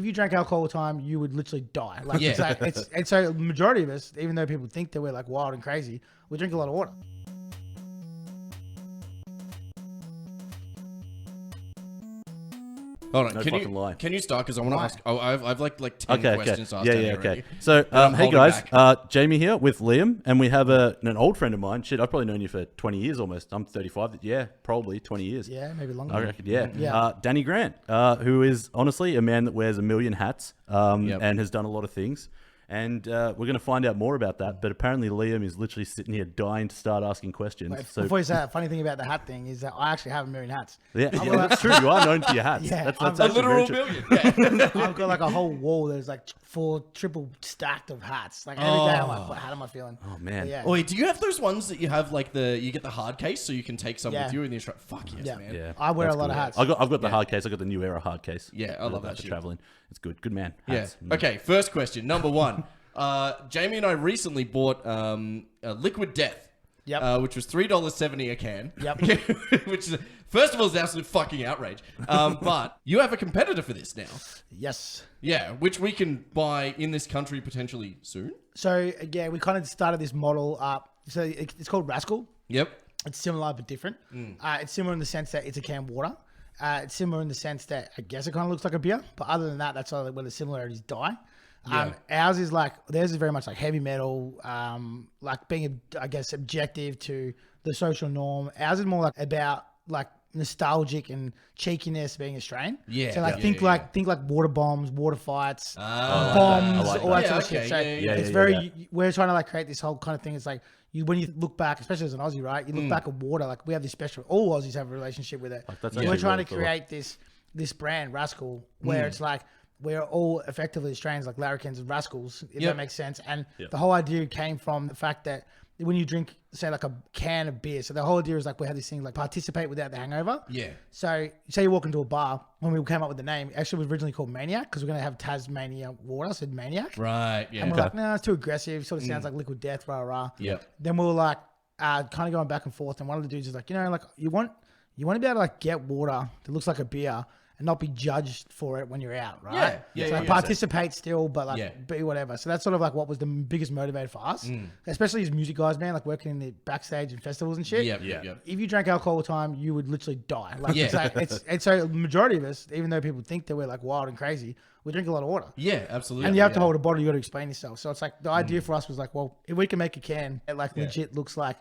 you drank alcohol all the time, you would literally die. Like, and so the majority of us, even though people think that we're like wild and crazy, we drink a lot of water. Hold on, No can you start? Because I want to ask. Oh, I've like 10 questions to ask. Okay. So, hey guys, Jamie here with Liam, and we have an old friend of mine. Shit, I've probably known you for 20 years almost. I'm 35. Yeah, probably 20 years. Yeah, maybe longer. I reckon. Yeah. Danny Grant, who is honestly a man that wears a million hats, and has done a lot of things. And we're going to find out more about that. But apparently Liam is literally sitting here dying to start asking questions. Wait, before you say that, funny thing about the hat thing is that I actually have a million hats. Yeah, that's true. You are known for your hats. Yeah, that's a literal million. Yeah. I've got like a whole wall. There's like 4 triple stacked of hats. Like every day I'm like, what hat am I feeling? Oh, man. Yeah. Wait, do you have those ones that you have like you get the hard case so you can take some with you and you're fuck yes, man. Yeah, I wear a lot of hats. I've got the hard case. I got the New Era hard case. Yeah, I love that for shit. traveling. It's good. Good man. Yeah. Hats. Okay, first question. Number 1. Jamie and I recently bought Liquid Death, which was $3.70 a can. Yep. Which is, first of all, is absolute fucking outrage. But you have a competitor for this now. Yes. Yeah, which we can buy in this country potentially soon. So yeah, we kind of started this model up. So it's called Rascal. Yep. It's similar but different. It's similar in the sense that it's a can of water. It's similar in the sense that I guess it kind of looks like a beer, but other than that, that's all where the similarities die. Ours is like, theirs is very much like heavy metal, like being, I guess, objective to the social norm. Ours is more like about like nostalgic and cheekiness, being Australian. Yeah. So like think like water bombs, water fights, bombs, all that sort of shit. So it's very, we're trying to like create this whole kind of thing. It's like when you look back, especially as an Aussie, right? You look back at water, like we have this special, all Aussies have a relationship with it. Like, we're trying to create this brand, Rascal, where it's like, we're all effectively Australians, like larrikins and rascals, if that makes sense. And the whole idea came from the fact that when you drink, say, like a can of beer, so the whole idea is like we have this thing like participate without the hangover. Yeah. So say you walk into a bar, when we came up with the name, actually it was originally called Maniac because we're going to have Tasmania water, so Maniac. Right, yeah. And we're like, no, it's too aggressive. Sort of sounds like Liquid Death, rah, rah. Yeah. Then we were like, kind of going back and forth. And one of the dudes is like, like you want to be able to like get water that looks like a beer and not be judged for it when you're out, right? Yeah. So like participate still, but like be whatever. So that's sort of like what was the biggest motivator for us, especially as music guys, man, like working in the backstage and festivals and shit. Yeah. If you drank alcohol all the time, you would literally die. Like it's so the majority of us, even though people think that we're like wild and crazy, we drink a lot of water. Yeah, absolutely. And you have to hold a bottle, you got to explain yourself. So it's like the idea for us was like, well, if we can make a can that like legit looks like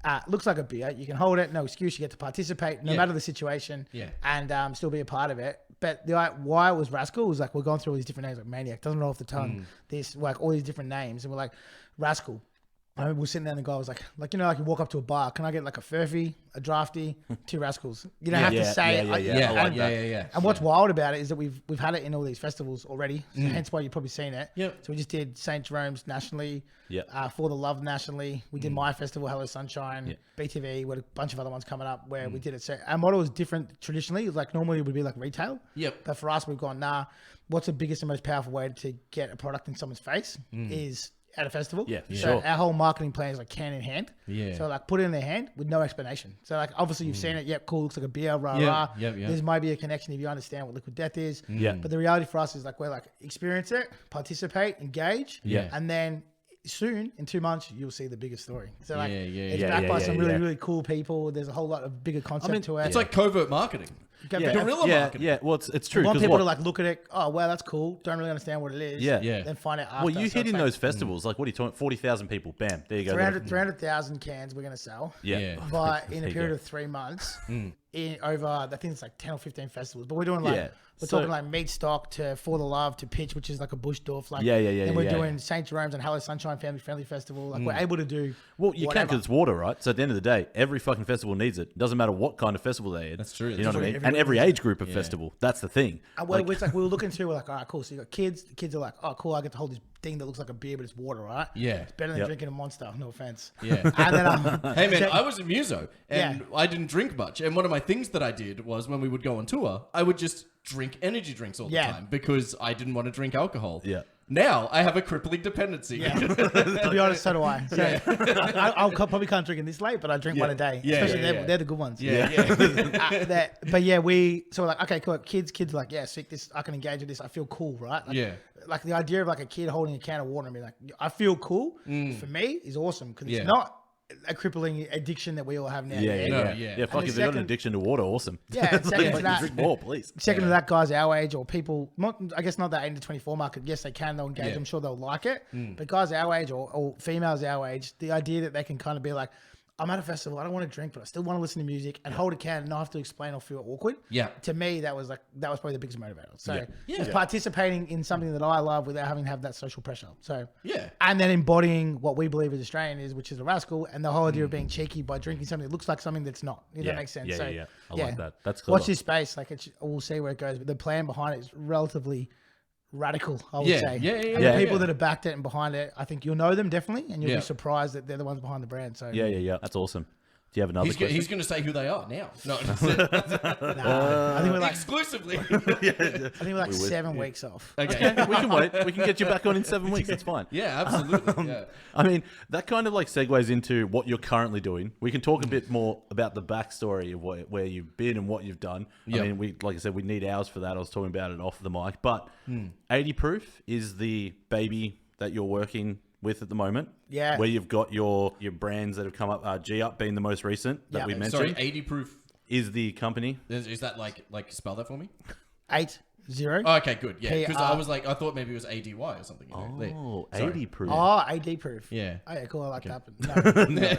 a beer, you can hold it, no excuse, you get to participate no matter the situation, and still be a part of it. But why it was Rascal was like we're going through all these different names, like Maniac doesn't roll off the tongue. This like all these different names, and we're like Rascal. I remember we were sitting there and the guy was like you walk up to a bar, can I get like a Furphy, a Drafty, 2 Rascals? You don't have to say it. And what's wild about it is that we've had it in all these festivals already, so hence why you've probably seen it. So we just did St. Jerome's nationally, For the Love nationally. We did My Festival, Hello Sunshine, BTV, with a bunch of other ones coming up where we did it. So our model is different traditionally. Like normally it would be like retail. But for us, we've gone, what's the biggest and most powerful way to get a product in someone's face is at a festival. So our whole marketing plan is like can in hand. So like put it in their hand with no explanation. So like obviously you've seen it. Yep, cool. Looks like a beer. Rah rah. There's might be a connection if you understand what Liquid Death is. But the reality for us is like we're like experience it, participate, engage. And then soon in 2 months you'll see the bigger story. So like it's backed by some really cool people. There's a whole lot of bigger concept to it. It's like covert marketing. Guerrilla marketing. Yeah, well, it's true. You want people to like look at it. Oh, wow, that's cool. Don't really understand what it is. Then find it after. Well, you hit in those festivals. Like, what are you talking? 40,000 people. Bam. There you go. 300,000 cans we're going to sell. But in a period of 3 months, in over, I think it's like 10 or 15 festivals. But we're doing like, we're talking like Meat Stock to For the Love to Pitch, which is like a Bushdorf. Like, and we're doing St. Jerome's and Hello Sunshine Family Friendly Festival. Like, we're able to do. Well, you can because it's water, right? So at the end of the day, every fucking festival needs it. It doesn't matter what kind of festival they are. That's true. You know what I mean? And every age group of festival. That's the thing. And it's like we were looking through, we're like, all right, cool. So you got kids. The kids are like, oh, cool. I get to hold this thing that looks like a beer, but it's water, right? It's better than drinking a Monster. No offense. And then, hey man, I was a muso and I didn't drink much. And one of my things that I did was when we would go on tour, I would just drink energy drinks all the time because I didn't want to drink alcohol. Now I have a crippling dependency. Yeah. To be honest, so do I. So I probably can't drink in this late, but I drink one a day. Yeah, Especially they're the good ones. Yeah. But yeah, we're like, okay, cool. Kids are like, yeah, sick. This I can engage with this. I feel cool, right? Like, like the idea of like a kid holding a can of water and being like, I feel cool. For me is awesome because it's not a crippling addiction that we all have now. Yeah. Fuck, if they've got an addiction to water, awesome. Yeah, and second to that, drink more, please. Second to that, guys our age or people, I guess not that 18 to 24 market. Yes, they can. They'll engage. I'm sure they'll like it. But guys our age or females our age, the idea that they can kind of be like, I'm at a festival. I don't want to drink, but I still want to listen to music and hold a can and not have to explain or feel awkward. Yeah. To me, that was probably the biggest motivator. So just participating in something that I love without having to have that social pressure. So and then embodying what we believe is Australian is, which is a rascal, and the whole idea of being cheeky by drinking something that looks like something that's not. If that makes sense. I like that. That's cool. Watch this space. Like we'll see where it goes, but the plan behind it is relatively radical, I would say. And the people that have backed it and behind it, I think you'll know them definitely, and you'll be surprised that they're the ones behind the brand. So That's awesome. Do you have another question? He's going to say who they are now. No, I think we're like exclusively. I think we're like 7 weeks off. Okay, we can wait. We can get you back on in 7 weeks. It's fine. Yeah, absolutely. I mean, that kind of like segues into what you're currently doing. We can talk a bit more about the backstory of where you've been and what you've done. I mean, like I said, we need hours for that. I was talking about it off the mic. But 80 Proof is the baby that you're working with at the moment. Yeah. Where you've got your brands that have come up, G Up being the most recent that we mentioned. Sorry, 80 Proof is the company. Is that like spell that for me? 80. Oh, okay, good. Yeah, because I was like, I thought maybe it was ADY or something. Oh, 80 Proof. Oh, AD Proof. Yeah. Oh, yeah, cool. I like that. But no.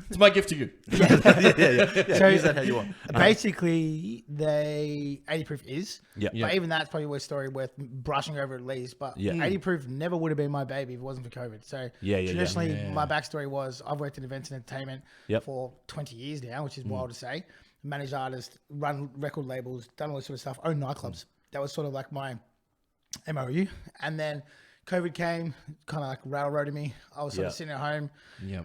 It's my gift to you. Yeah. So use that how you want. Basically, the 80 Proof is. Yeah. But even that's probably a story worth brushing over at least. But 80 Proof never would have been my baby if it wasn't for COVID. So traditionally, my backstory was I've worked in events and entertainment for 20 years now, which is wild to say. Managed artists, run record labels, done all this sort of stuff, own nightclubs. That was sort of like my MOU. And then COVID came, kind of like railroaded me. I was sort of sitting at home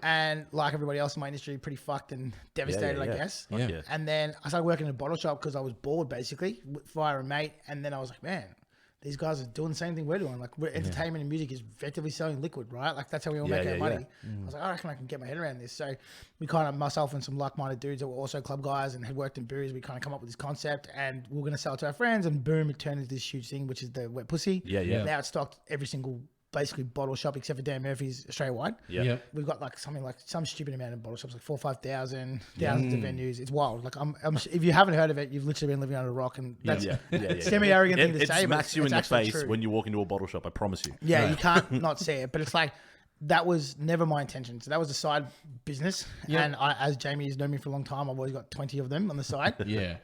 and like everybody else in my industry, pretty fucked and devastated, I guess. And then I started working in a bottle shop because I was bored basically via a mate. And then I was like, man, these guys are doing the same thing we're doing. Like entertainment and music is effectively selling liquid, right? Like that's how we all make our money. I was like, I reckon I can get my head around this. So we kind of, myself and some like-minded dudes that were also club guys and had worked in breweries, we kind of come up with this concept and we were going to sell it to our friends, and boom, it turned into this huge thing, which is the wet pussy. Now it's stocked every single basically bottle shop except for Dan Murphy's Australia-wide. We've got like something like some stupid amount of bottle shops, like 4,000 or 5,000, thousands of venues. It's wild. Like I'm if you haven't heard of it, you've literally been living under a rock, and that's semi-arrogant thing to say. It smacks you in the face true. when you walk into a bottle shop. I promise you. Yeah, you can't not see it, but it's like that was never my intention. So that was a side business, and as Jamie has known me for a long time, I've always got 20 of them on the side.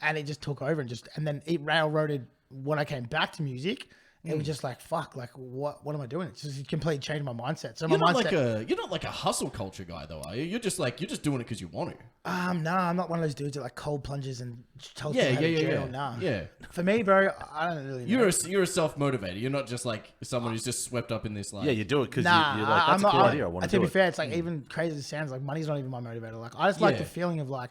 And it just took over and then it railroaded when I came back to music. It was just like, fuck, like what am I doing? It's just completely changed my mindset. So you're not like a hustle culture guy though, are you? You're just doing it because you want to. No, I'm not one of those dudes that like cold plunges and tells people how to journal. Nah. For me, bro, I don't really know. You're a self-motivator. You're not just like someone who's just swept up in this life. Yeah, you do it because you're like, that's a cool idea. I want to do it. To be fair, it's like even crazy as it sounds, like money's not even my motivator. Like I just like the feeling of like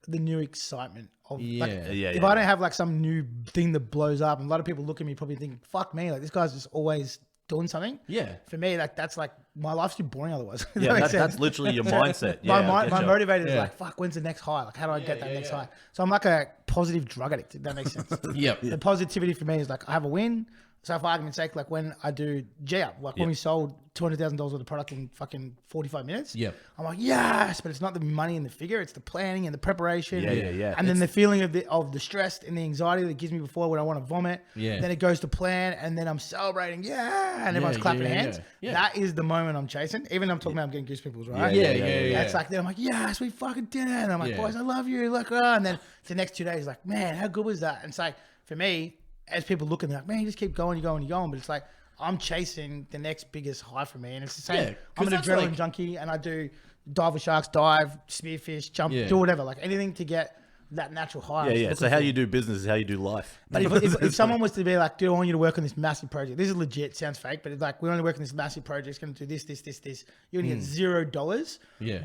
the new excitement of if I don't have like some new thing that blows up, and a lot of people look at me probably thinking, fuck me, like this guy's just always doing something. For me, like that's like my life's too boring otherwise. That's literally your mindset. My motivator is like, fuck, when's the next high? Like how do I get that next high? So I'm like a positive drug addict, if that makes sense. The positivity for me is like I have a win. So for argument's sake, like when I do G-Up, like when we sold $200,000 worth of product in fucking 45 minutes, I'm like, yes, but it's not the money and the figure, it's the planning and the preparation. And then the feeling of the stress and the anxiety that it gives me before when I want to vomit. Then it goes to plan, and then I'm celebrating, and everyone's clapping hands. That is the moment I'm chasing. Even though I'm talking about I'm getting goose pimples, right? It's like, then I'm like, yes, we fucking did it. And I'm like, boys, I love you. Look, and then the next 2 days, like, man, how good was that? And it's like, for me, as people look at me like, man, you just keep going, you're going. But it's like, I'm chasing the next biggest high for me. And it's the same. I'm an adrenaline junkie, and I do dive with sharks, dive, spearfish, jump, do whatever. Like anything to get that natural high. So how you do business is how you do life. But if someone was to be like, dude, I want you to work on this massive project. This is legit, sounds fake, but it's like, we're only working on this massive project. It's going to do this. You're going to get $0.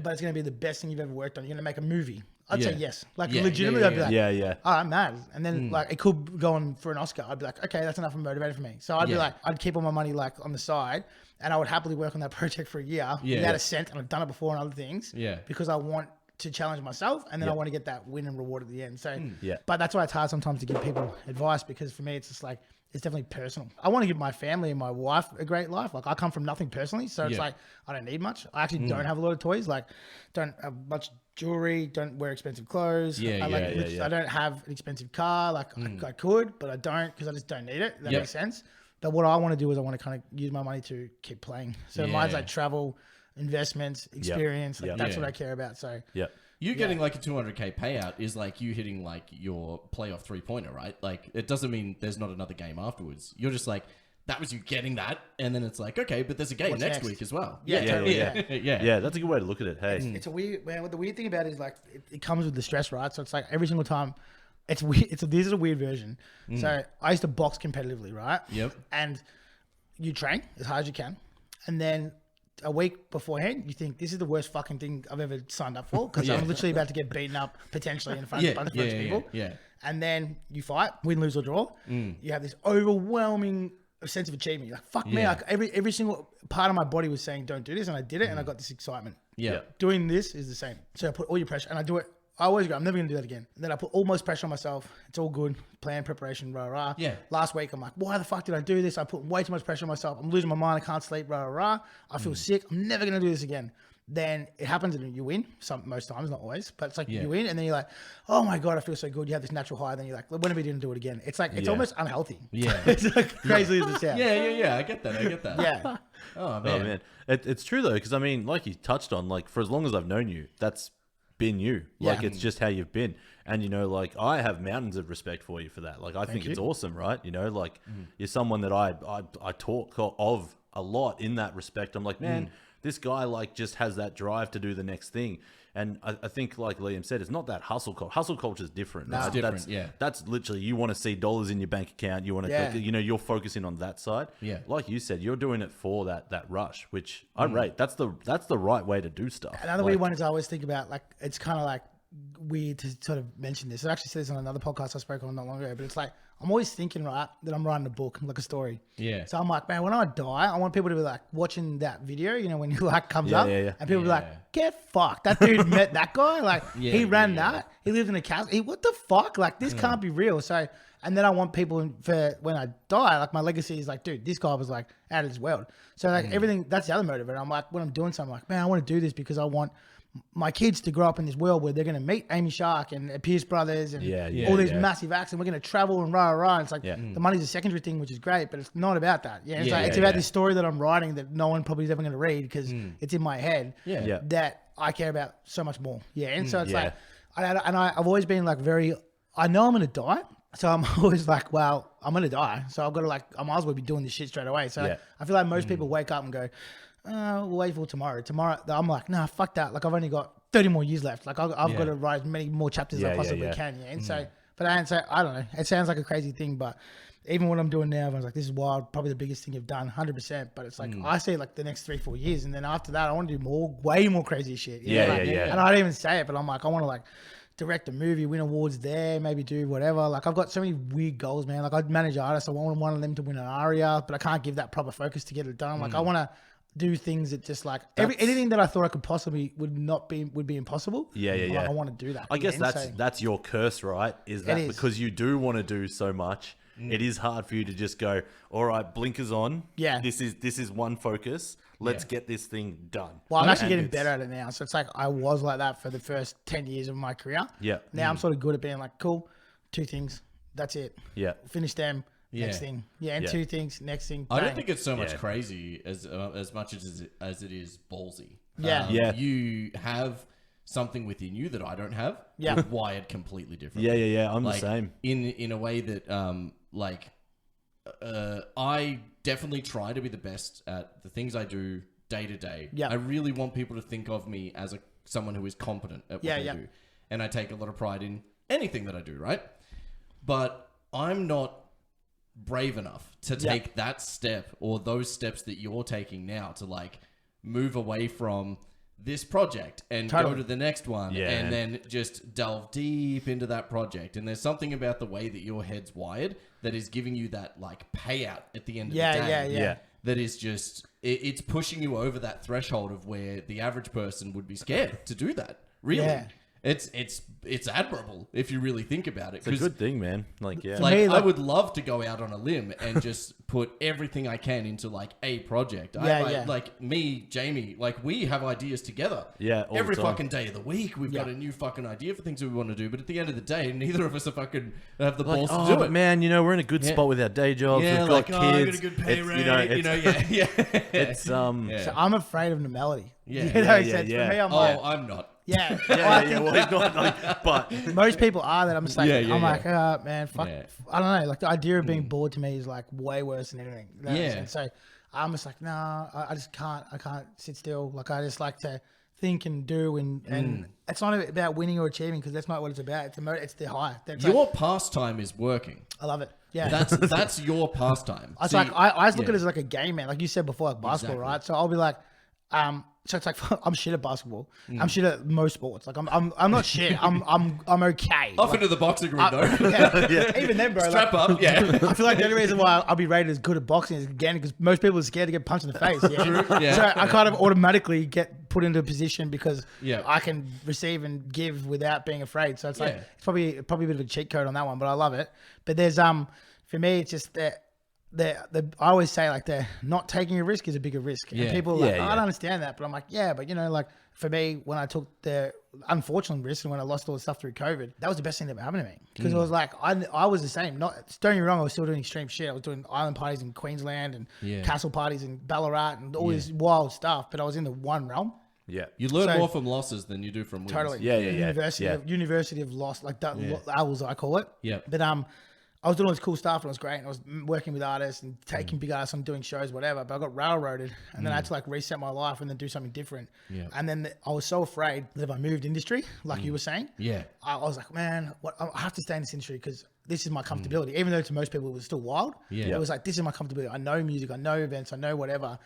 But it's going to be the best thing you've ever worked on. You're going to make a movie. I'd say yes. Like legitimately, I'd be like, yeah. Oh, I'm mad. And then like it could go on for an Oscar. I'd be like, okay, that's enough of a motivator for me. So I'd be like, I'd keep all my money like on the side, and I would happily work on that project for a year without a cent. And I've done it before and other things. Yeah. Because I want to challenge myself, and then I want to get that win and reward at the end. So but that's why it's hard sometimes to give people advice, because for me it's just like, it's definitely personal. I want to give my family and my wife a great life. Like I come from nothing personally, so it's like I don't need much. I actually don't have a lot of toys. Like don't have much jewelry. Don't wear expensive clothes. I don't have an expensive car. Like I could, but I don't, because I just don't need it. That makes sense. But what I want to do is I want to kind of use my money to keep playing. So mine's like travel, investments, experience. Like that's what I care about. So you getting like a 200k payout is like you hitting like your playoff 3-pointer, right? Like it doesn't mean there's not another game afterwards. You're just like, that was you getting that, and then it's like, okay, but there's a game next week as well. Yeah, that's a good way to look at it. Hey, it's a weird, man. What the weird thing about it is like it comes with the stress, right? So it's like every single time. It's weird. This is a weird version. So I used to box competitively, right? Yep. And you train as hard as you can, and then a week beforehand, you think this is the worst fucking thing I've ever signed up for, because I'm literally about to get beaten up potentially in front of a bunch of people. And then you fight, win, lose or draw. You have this overwhelming sense of achievement. You're like, fuck me. Like every single part of my body was saying, don't do this. And I did it, and I got this excitement. Doing this is the same. So I put all your pressure, and I do it. I always go, I'm never going to do that again. And then I put all most pressure on myself. It's all good. Plan, preparation, rah, rah. Last week, I'm like, why the fuck did I do this? I put way too much pressure on myself. I'm losing my mind. I can't sleep, rah, rah, rah. I feel sick. I'm never going to do this again. Then it happens and you win. Most times, not always. But it's like you win, and then you're like, oh my God, I feel so good. You have this natural high. Then you're like, when are we going to do it again? It's like, it's almost unhealthy. It's like crazy as it sounds. I get that. Oh, man. It's true, though, because, I mean, like you touched on, like, for as long as I've known you, that's been you. Like it's just how you've been. And you know, like I have mountains of respect for you for that. Like I think it's awesome, right? You know, like you're someone that I talk of a lot in that respect. I'm like, man, this guy like just has that drive to do the next thing. And I think, like Liam said, it's not that hustle culture. Hustle culture is different. That's different. That's literally, you want to see dollars in your bank account. You want to, you know, you're focusing on that side. Like you said, you're doing it for that rush, which I rate. That's the right way to do stuff. Another weird one is I always think about, like, it's kind of like weird to sort of mention this. I actually said this on another podcast I spoke on not long ago, but it's like, I'm always thinking, right, that I'm writing a book, like a story. So I'm like, man, when I die, I want people to be like watching that video, you know, when he like comes up, and people be like, get fucked. That dude met that guy. Like he ran that. He lived in a castle. What the fuck? Like this can't be real. So, and then I want people for when I die, like my legacy is like, dude, this guy was like out of this world. So like everything, that's the other motivator. I'm like, when I'm doing something, I'm like, man, I want to do this because I want my kids to grow up in this world where they're going to meet Amy Shark and Pierce Brothers and all these massive acts, and we're going to travel and rah. It's like the money's a secondary thing, which is great, but it's not about that. It's about this story that I'm writing that no one probably is ever going to read because it's in my head that I care about so much more. And so it's like, I've always been like I know I'm going to die. So I'm always like, well, I'm going to die. So I've got to like, I might as well be doing this shit straight away. So I feel like most people wake up and go, we'll wait for tomorrow. Tomorrow, I'm like, nah, fuck that. Like, I've only got 30 more years left. Like, I've got to write as many more chapters as I possibly can. And so, but I don't know. It sounds like a crazy thing, but even what I'm doing now, everyone's like, this is wild. Probably the biggest thing you've done, 100%. But it's like, I see like the next 3-4 years. And then after that, I want to do way more crazy shit. And I don't even say it, but I'm like, I want to like direct a movie, win awards there, maybe do whatever. Like, I've got so many weird goals, man. Like, I'd manage artists. I want one of them to win an ARIA, but I can't give that proper focus to get it done. Like, I want to do things that just like anything that I thought I could possibly would be impossible. Like, I want to do that. I guess that's your curse, right? Is that because you do want to do so much, it is hard for you to just go, all right, blinkers on. This is one focus. Let's get this thing done. Well, I'm actually getting better at it now. So it's like I was like that for the first 10 years of my career. Now I'm sort of good at being like, cool, 2 things. That's it. Finish them. Next thing, and 2 things. Next thing. Bang. I don't think it's so much crazy as much as it is ballsy. You have something within you that I don't have. Wired completely different. I'm the same. In a way that I definitely try to be the best at the things I do day to day. I really want people to think of me as someone who is competent at what they do, and I take a lot of pride in anything that I do. Right, but I'm not brave enough to take that step or those steps that you're taking now to like move away from this project and go to the next one and then just delve deep into that project. And there's something about the way that your head's wired that is giving you that like payout at the end of the day. That is just, it's pushing you over that threshold of where the average person would be scared to do that. Really. Yeah. It's admirable if you really think about it. It's a good thing, man. Like, I would love to go out on a limb and just put everything I can into like a project. Like me, Jamie, like we have ideas together. Yeah, every fucking day of the week, we've got a new fucking idea for things that we want to do. But at the end of the day, neither of us are fucking have the balls to do it. Man, we're in a good spot with our day jobs. We've got kids. I got a good pay rate. It's So I'm afraid of the melody. For me, I'm not. Yeah. Well, he's not like, but most people are that. I'm just like, oh, man, fuck. Yeah. I don't know. Like the idea of being bored to me is like way worse than anything. And so I'm just like, no, I just can't. I can't sit still. Like I just like to think and do, and it's not about winning or achieving because that's not what it's about. It's the high. Your pastime is working. I love it. Yeah, that's your pastime. I look at it as like a game, man. Like you said before, like basketball, right? So I'll be like, so it's like I'm shit at basketball. I'm shit at most sports. Like I'm not shit. I'm okay. Off into the boxing ring though. Even then, bro. Strap up. Yeah. I feel like the only reason why I'll be rated as good at boxing is again because most people are scared to get punched in the face. Yeah. True. Yeah. So I kind of automatically get put into a position because I can receive and give without being afraid. So it's like it's probably a bit of a cheat code on that one, but I love it. But there's for me it's just that. I always say like the not taking a risk is a bigger risk. And people are like, I don't understand that. But I'm like, but like for me, when I took the unfortunate risk and when I lost all the stuff through COVID, that was the best thing that ever happened to me. Because it was like, I was the same. Don't get me wrong, I was still doing extreme shit. I was doing island parties in Queensland and castle parties in Ballarat and all this wild stuff. But I was in the one realm. Yeah. You learn more from losses than you do from wins. Totally. University of loss, like that owls, I call it. Yeah. But I was doing all this cool stuff and it was great. And I was working with artists and taking big artists and doing shows, whatever. But I got railroaded and then I had to like reset my life and then do something different. Yeah. And then I was so afraid that if I moved industry, like you were saying, I was like, man, I have to stay in this industry because this is my comfortability. Even though to most people it was still wild. It was like, this is my comfortability. I know music, I know events, I know whatever.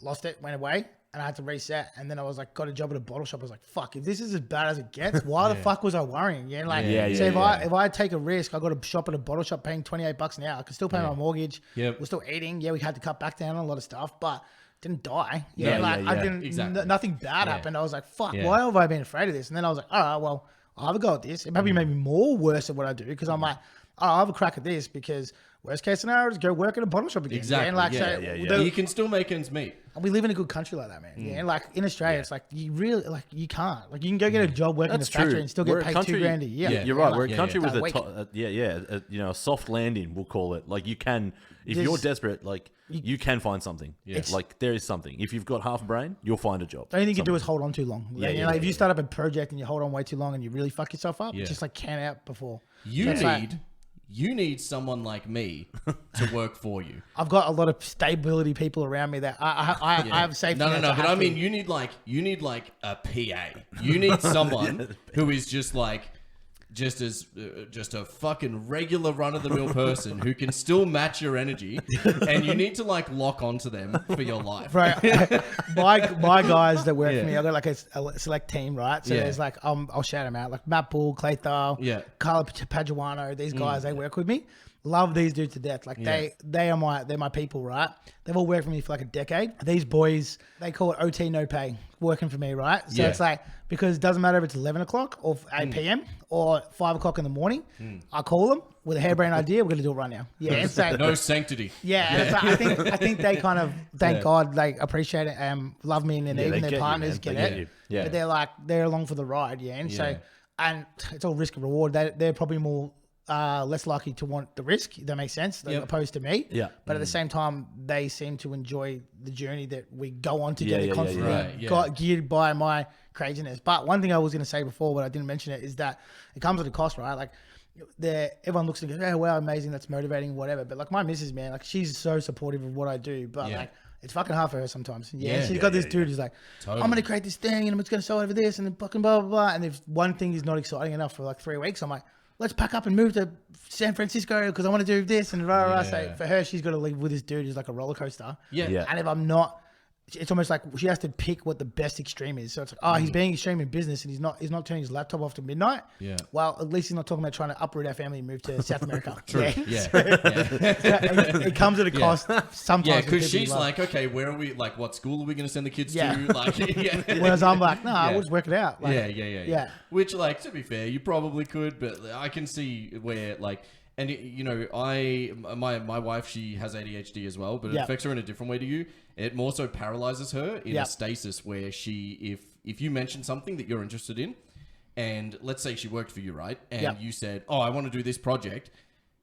Lost it, went away. And I had to reset. And then I was like, got a job at a bottle shop. I was like, fuck, if this is as bad as it gets, why the fuck was I worrying? Yeah. Like, if I take a risk, I got a shop at a bottle shop paying $28 an hour. I could still pay my mortgage. We're still eating. Yeah. We had to cut back down on a lot of stuff, but didn't die. I didn't, nothing bad happened. I was like, fuck, why have I been afraid of this? And then I was like, all right, well, I'll have a go at this. It maybe made me more worse at what I do because I'm like, I'll have a crack at this because worst case scenario is go work at a bottle shop again. Exactly. You can still make ends meet. We live in a good country like that, man. Yeah, and like in Australia, it's like you really like you can't. Like you can go get a job working in a factory and still get paid $2,000 a year. Yeah, you're right. We're a country with a soft landing, we'll call it. Like you can, if you're desperate, like you can find something. Yeah. Like there is something. If you've got half a brain, you'll find a job. The only thing you can do is hold on too long. If you start up a project and you hold on way too long and you really fuck yourself up, just like can out before. You need someone like me to work for you. I've got a lot of stability people around me that I have safety. No. But I mean, you need like a PA. You need someone who is just a fucking regular run-of-the-mill person who can still match your energy, and you need to like lock onto them for your life. Right. my guys that work for me, I've got like a select team, right? So there's like I'll shout them out, like Matt Bull, Clay Thal, Carla Paduano. These guys they work with me. Love these dudes to death. Like they're my people, right? They've all worked for me for like a decade. These boys, they call it OT no pay, working for me, right? So it's like, because it doesn't matter if it's 11 o'clock or 8 p.m. or 5 o'clock in the morning, I call them with a harebrained idea. We're going to do it right now. Yeah. And so, no sanctity. Yeah. So I think they kind of, thank God, they appreciate it and love me, and even their partners get it. Yeah. But they're along for the ride. Yeah. And so, and it's all risk and reward. They're probably more, less likely to want the risk, if that makes sense, opposed to me. Yeah. But at the same time, they seem to enjoy the journey that we go on together constantly, geared by my craziness. But one thing I was going to say before, but I didn't mention it, is that it comes at a cost, right? Like, everyone looks and goes, oh, wow, amazing, that's motivating, whatever. But like my missus, man, like she's so supportive of what I do. But like, it's fucking hard for her sometimes. She's got this dude who's like, I'm going to create this thing and I'm just going to sell over this and then fucking blah, blah, blah. And if one thing is not exciting enough for like 3 weeks, I'm like, let's pack up and move to San Francisco because I want to do this and rah, rah. So for her, she's got to live with this dude who's like a roller coaster. Yeah. And if I'm not it's almost like she has to pick what the best extreme is. So it's like, he's being extreme in business and he's not turning his laptop off to midnight. Yeah. Well, at least he's not talking about trying to uproot our family and move to South America. True. Yeah. It comes at a cost sometimes. Yeah, because she's like, okay, where are we? Like, what school are we going to send the kids to? Like, Whereas I'm like, no, I was working it out. Like, yeah. Which, like, to be fair, you probably could, but I can see where, like. And, you know, my wife, she has ADHD as well, but it affects her in a different way to you. It more so paralyzes her in a stasis where if you mention something that you're interested in, and let's say she worked for you, right? And you said, I want to do this project.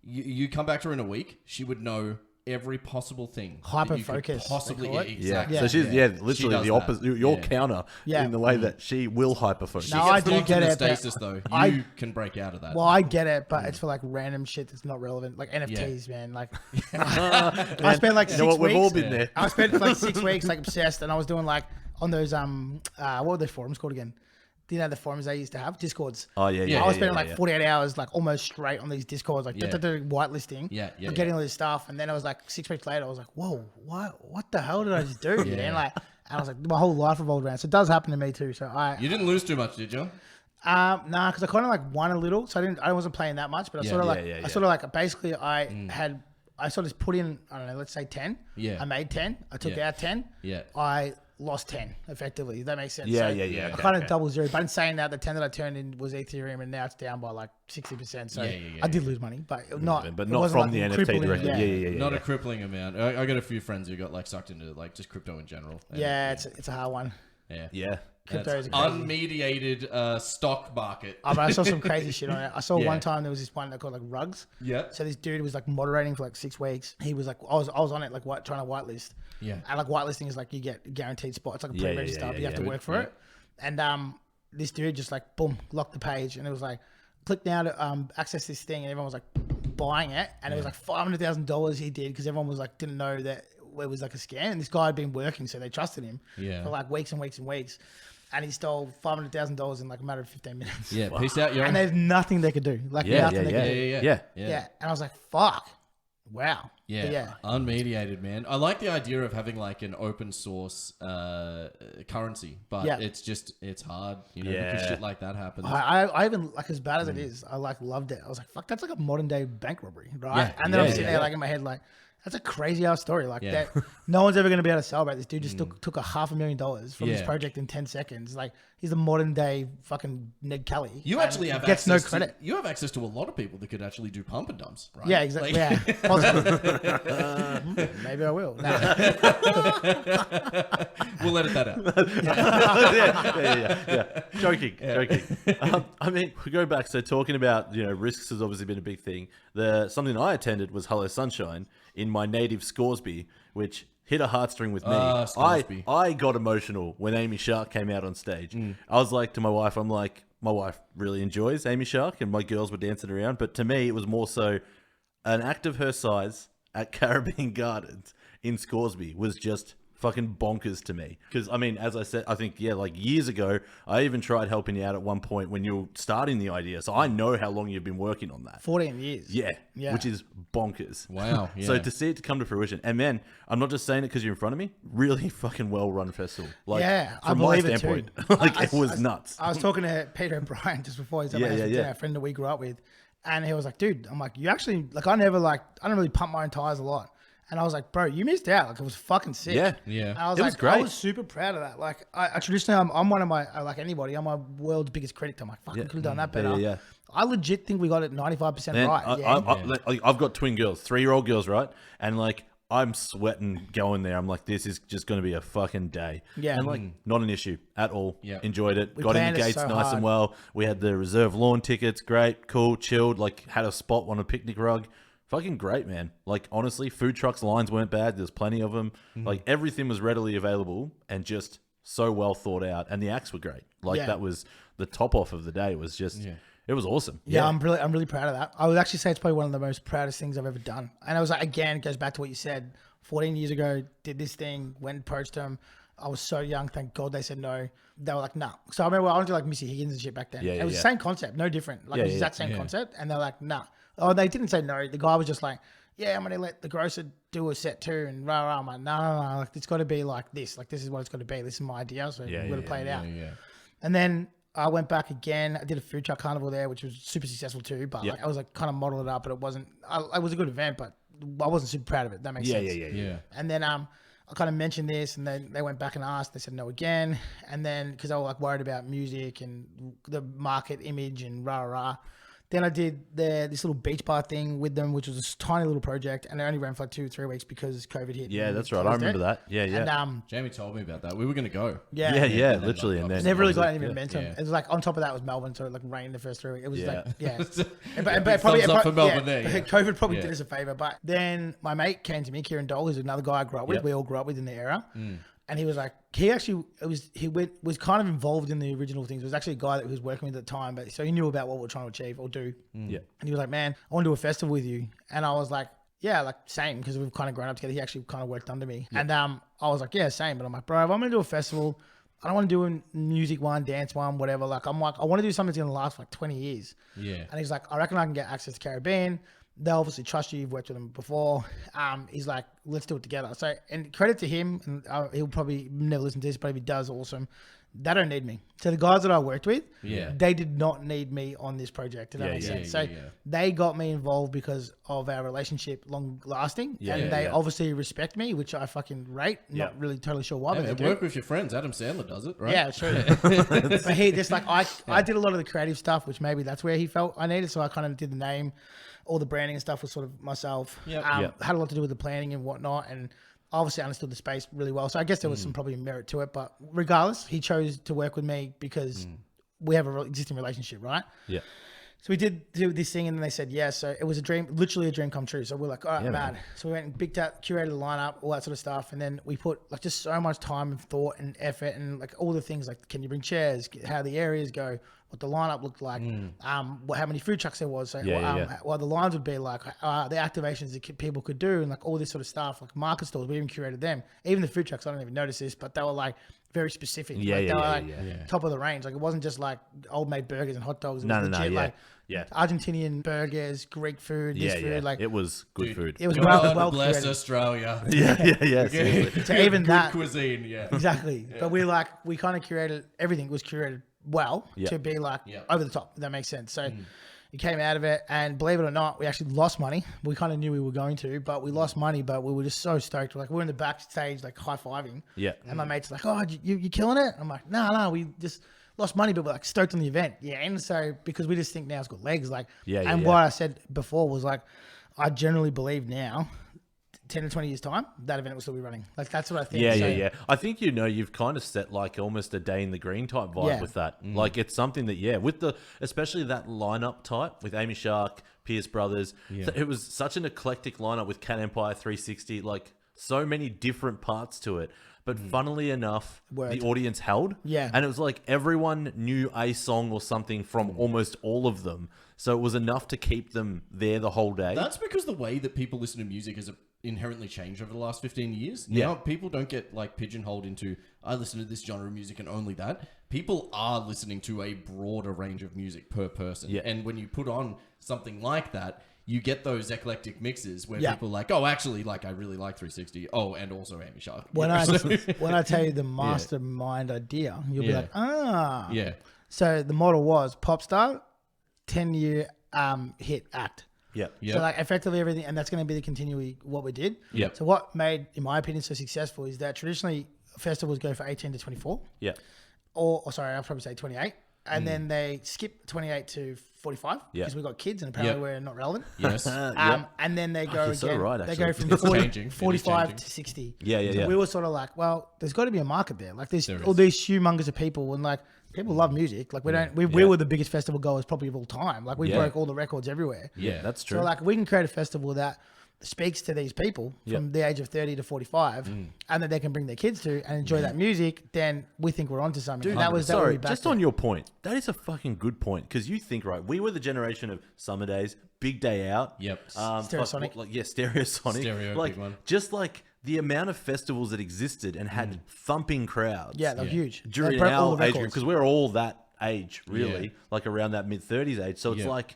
You come back to her in a week, she would know every possible thing. Hyper-focus. Possibly, exactly. So she's literally the opposite. Your counter in the way that she will hyper-focus. No, I do get it. Stasis, though. You can break out of that. Well, I get it, but it's for like random shit that's not relevant, like NFTs, man. Like, I spent like 6 weeks. We've all been there. I spent like 6 weeks like obsessed, and I was doing like on those what were those forums called again? Do you know the forums they used to have? Discords. Oh, yeah. I was spending like 48 hours, like almost straight on these Discords, like whitelisting. Getting all this stuff. And then I was like 6 weeks later, I was like, whoa, what the hell did I just do? Man? Like, and I was like, my whole life revolved around. So it does happen to me too. So you didn't lose too much, did you? Nah, because I kind of like won a little. So I wasn't playing that much, but I sort of like, basically I sort of put in, I don't know, let's say 10. Yeah. I made 10. I took out 10. Yeah. I lost 10 effectively. That makes sense. Yeah. I kind of double zero. But in saying that, the 10 that I turned in was Ethereum, and now it's down by like 60%. So I did lose money, but not from like the NFT directly. Yeah. Not a crippling amount. I got a few friends who got like sucked into like just crypto in general. It's a hard one. Yeah. Crypto is unmediated stock market. But I saw some crazy shit on it. I saw one time there was this one that called like rugs. Yeah. So this dude was like moderating for like 6 weeks. He was like, I was on it like trying to whitelist. Yeah. And like whitelisting is like you get guaranteed spot. It's like a pre-register. You have to work for it. And this dude just like boom locked the page, and it was like click now to access this thing, and everyone was like buying it, and it was like $500,000 he did because everyone was like didn't know that it was like a scam. And this guy had been working, so they trusted him for like weeks and weeks and weeks. And he stole $500,000 in like a matter of 15 minutes. Yeah, peace out, yo. And there's nothing they could do. Like nothing they could do. Yeah. And I was like, fuck. Wow. Yeah. Unmediated, man. I like the idea of having like an open source currency, but it's hard, you know, because shit like that happens. I even, like, as bad as it is, I like loved it. I was like, fuck, that's like a modern day bank robbery, right? And then I'm sitting there like in my head like, that's a crazy ass story. Like that, no one's ever going to be able to celebrate. This dude just took $500,000 from this project in 10 seconds. Like he's a modern day fucking Ned Kelly. You actually have gets no credit. You have access to a lot of people that could actually do pump and dumps, right? Yeah, exactly. Like, Possibly. Maybe I will. No. We'll edit that out. Joking. I mean, we go back. So talking about, you know, risks has obviously been a big thing. Something I attended was Hello Sunshine in my native Scoresby, which hit a heartstring with me. I got emotional when Amy Shark came out on stage. I was like to my wife, my wife really enjoys Amy Shark, and my girls were dancing around. But to me, it was more so an act of her size at Caribbean Gardens in Scoresby was just fucking bonkers to me. Because, I mean, as I said, I think, like years ago, I even tried helping you out at one point when you were starting the idea. So I know how long you've been working on that. 14 years. Yeah. Which is bonkers. Wow. Yeah. So to see it come to fruition. And man, I'm not just saying it because you're in front of me. Really fucking well-run festival. Like, from my standpoint, like it was nuts. I was talking to Peter and Brian just before. He's a friend that we grew up with. And he was like, dude, I'm like, you actually, like, I don't really pump my own tires a lot. And I was like, bro, you missed out. Like, it was fucking sick. Yeah. And I was was great. I was super proud of that. Like, I traditionally, I'm one of my, like anybody, I'm my world's biggest critic. I'm like, fuck, we could have done that better. Yeah. I legit think we got it 95% right. I've got twin girls, 3-year-old girls, right? And like, I'm sweating going there. I'm like, this is just going to be a fucking day. Yeah. And like, not an issue at all. Yeah. Enjoyed it. Got in the gates nice and well. We had the reserve lawn tickets. Great, cool, chilled. Like, had a spot on a picnic rug. Fucking great, man. Like, honestly, food trucks lines weren't bad. There's plenty of them. Like, everything was readily available and just so well thought out. And the acts were great. Like, that was the top off of the day. It was just, it was awesome. Yeah, I'm really proud of that. I would actually say it's probably one of the most proudest things I've ever done. And I was like, again, it goes back to what you said. 14 years ago, did this thing, went and approached them. I was so young. Thank God they said no. They were like, nah. So I remember I went to like Miscy Higgins and shit back then. It was the same concept, no different. Like, it was that same concept. And they're like, nah. Oh, they didn't say no. The guy was just like, yeah, I'm going to let the grocer do a set too. And rah, rah. I'm like, no, like, it's got to be like this. Like, this is what it's got to be. This is my idea. So we've got to play it out. And then I went back again. I did a food truck carnival there, which was super successful too. But like, I was like kind of modeled it up, but it wasn't, it was a good event, but I wasn't super proud of it. That makes sense. Yeah. And then I kind of mentioned this, and then they went back and asked. They said no again. And then because I was like worried about music and the market image and rah rah. Then I did this little beach bar thing with them, which was a tiny little project, and it only ran for like 2-3 weeks because COVID hit. Yeah, that's right. I remember that. Yeah. And, Jamie told me about that. We were going to go. Yeah, literally. And then never really got any momentum. It was like on top of that was Melbourne, so it like rained the first 3 weeks. It was but probably up for Melbourne there. COVID probably did us a favor. But then my mate came to me, Kieran Dole, who's another guy I grew up with. We all grew up with in the era. And he was like, he was kind of involved in the original things. It was actually a guy that he was working with at the time, but so he knew about what we were trying to achieve or do. Yeah. And he was like, man, I want to do a festival with you. And I was like, yeah, like same, because we've kind of grown up together. He actually kind of worked under me. Yeah. And I was like, yeah, same. But I'm like, bro, if I'm going to do a festival, I don't want to do a music one, dance one, whatever. Like, I'm like, I want to do something that's going to last for like 20 years. Yeah. And he's like, I reckon I can get access to Caribbean. They'll obviously trust you. You've worked with them before. He's like, let's do it together. So, and credit to him, and he'll probably never listen to this, but if he does, awesome. They don't need me. So the guys that I worked with, they did not need me on this project. Does that make sense? So they got me involved because of our relationship long lasting, and they obviously respect me, which I fucking rate. Not really totally sure why, but they work with your friends. Adam Sandler does it, right? Yeah, sure. But he just like I did a lot of the creative stuff, which maybe that's where he felt I needed. So I kind of did the name. All the branding and stuff was sort of myself. Had a lot to do with the planning and whatnot, and obviously understood the space really well. So I guess there was some probably merit to it. But regardless, he chose to work with me because we have an existing relationship, right? Yeah. So we did do this thing, and then they said yes. So it was a dream, literally a dream come true. So we're like, all right, man. So we went and picked out, curated the lineup, all that sort of stuff, and then we put like just so much time and thought and effort, and like all the things like, can you bring chairs? How the areas go? What the lineup looked like, how many food trucks there was, so what the lines would be like, the activations that people could do, and like all this sort of stuff, like market stalls. We even curated them. Even the food trucks, I don't even notice this, but they were like very specific. They were like top of the range. Like it wasn't just like old made burgers and hot dogs. It was legit, Argentinian burgers, Greek food, food. Like it was good food. It was God well bless curated. Australia. So even good that cuisine, exactly. But we kind of curated everything was curated well to be like over the top, if that makes sense. So it came out of it, and believe it or not, we actually lost money. We kind of knew we were going to, but we lost money, but we were just so stoked. Like we were in the backstage like high-fiving, and my mate's like, oh, you killing it? I'm like, no, we just lost money, but we're like stoked on the event. And so because we just think now it's got legs, like what I said before was like, I generally believe now 10 to 20 years time, that event will still be running. Like that's what I think. I think you've kind of set like almost a day in the green type vibe with that. Like it's something that with the especially that lineup type with Amy Shark, Pierce Brothers. It was such an eclectic lineup with Cat Empire 360. Like so many different parts to it. But funnily enough, the audience held. And it was like everyone knew a song or something from almost all of them. So it was enough to keep them there the whole day. That's because the way that people listen to music is inherently changed over the last 15 years. Now people don't get like pigeonholed into, I listen to this genre of music and only that. People are listening to a broader range of music per person. And when you put on something like that, you get those eclectic mixes where people are like, oh, actually, like I really like 360. Oh, and also Amy Shark. When I tell you the mastermind idea, you'll be like, So the model was pop star, 10-year hit act. So like effectively everything, and that's going to be the continuity what we did. So what made, in my opinion, so successful is that traditionally festivals go for 18 to 24. Or sorry, I'll probably say 28. And then they skip 28 to 45 because we've got kids and apparently we're not relevant. And then they go again. So right, they go from 45 to 60. So we were sort of like, well, there's got to be a market there. Like there's all these humongous of people, and like people love music. Like we were the biggest festival goers probably of all time. Like we broke all the records everywhere. That's true. So like we can create a festival that speaks to these people from the age of 30 to 45 and that they can bring their kids to and enjoy that music, then we think we're onto something. Dude, that was sorry, just on your point, that is a fucking good point, because you think, right, we were the generation of Summer Days, Big Day Out. Stereosonic. Stereosonic. Big one. Just like the amount of festivals that existed and had thumping crowds. They're huge. During our age group, because we're all that age, really, like around that mid-30s age. So it's like,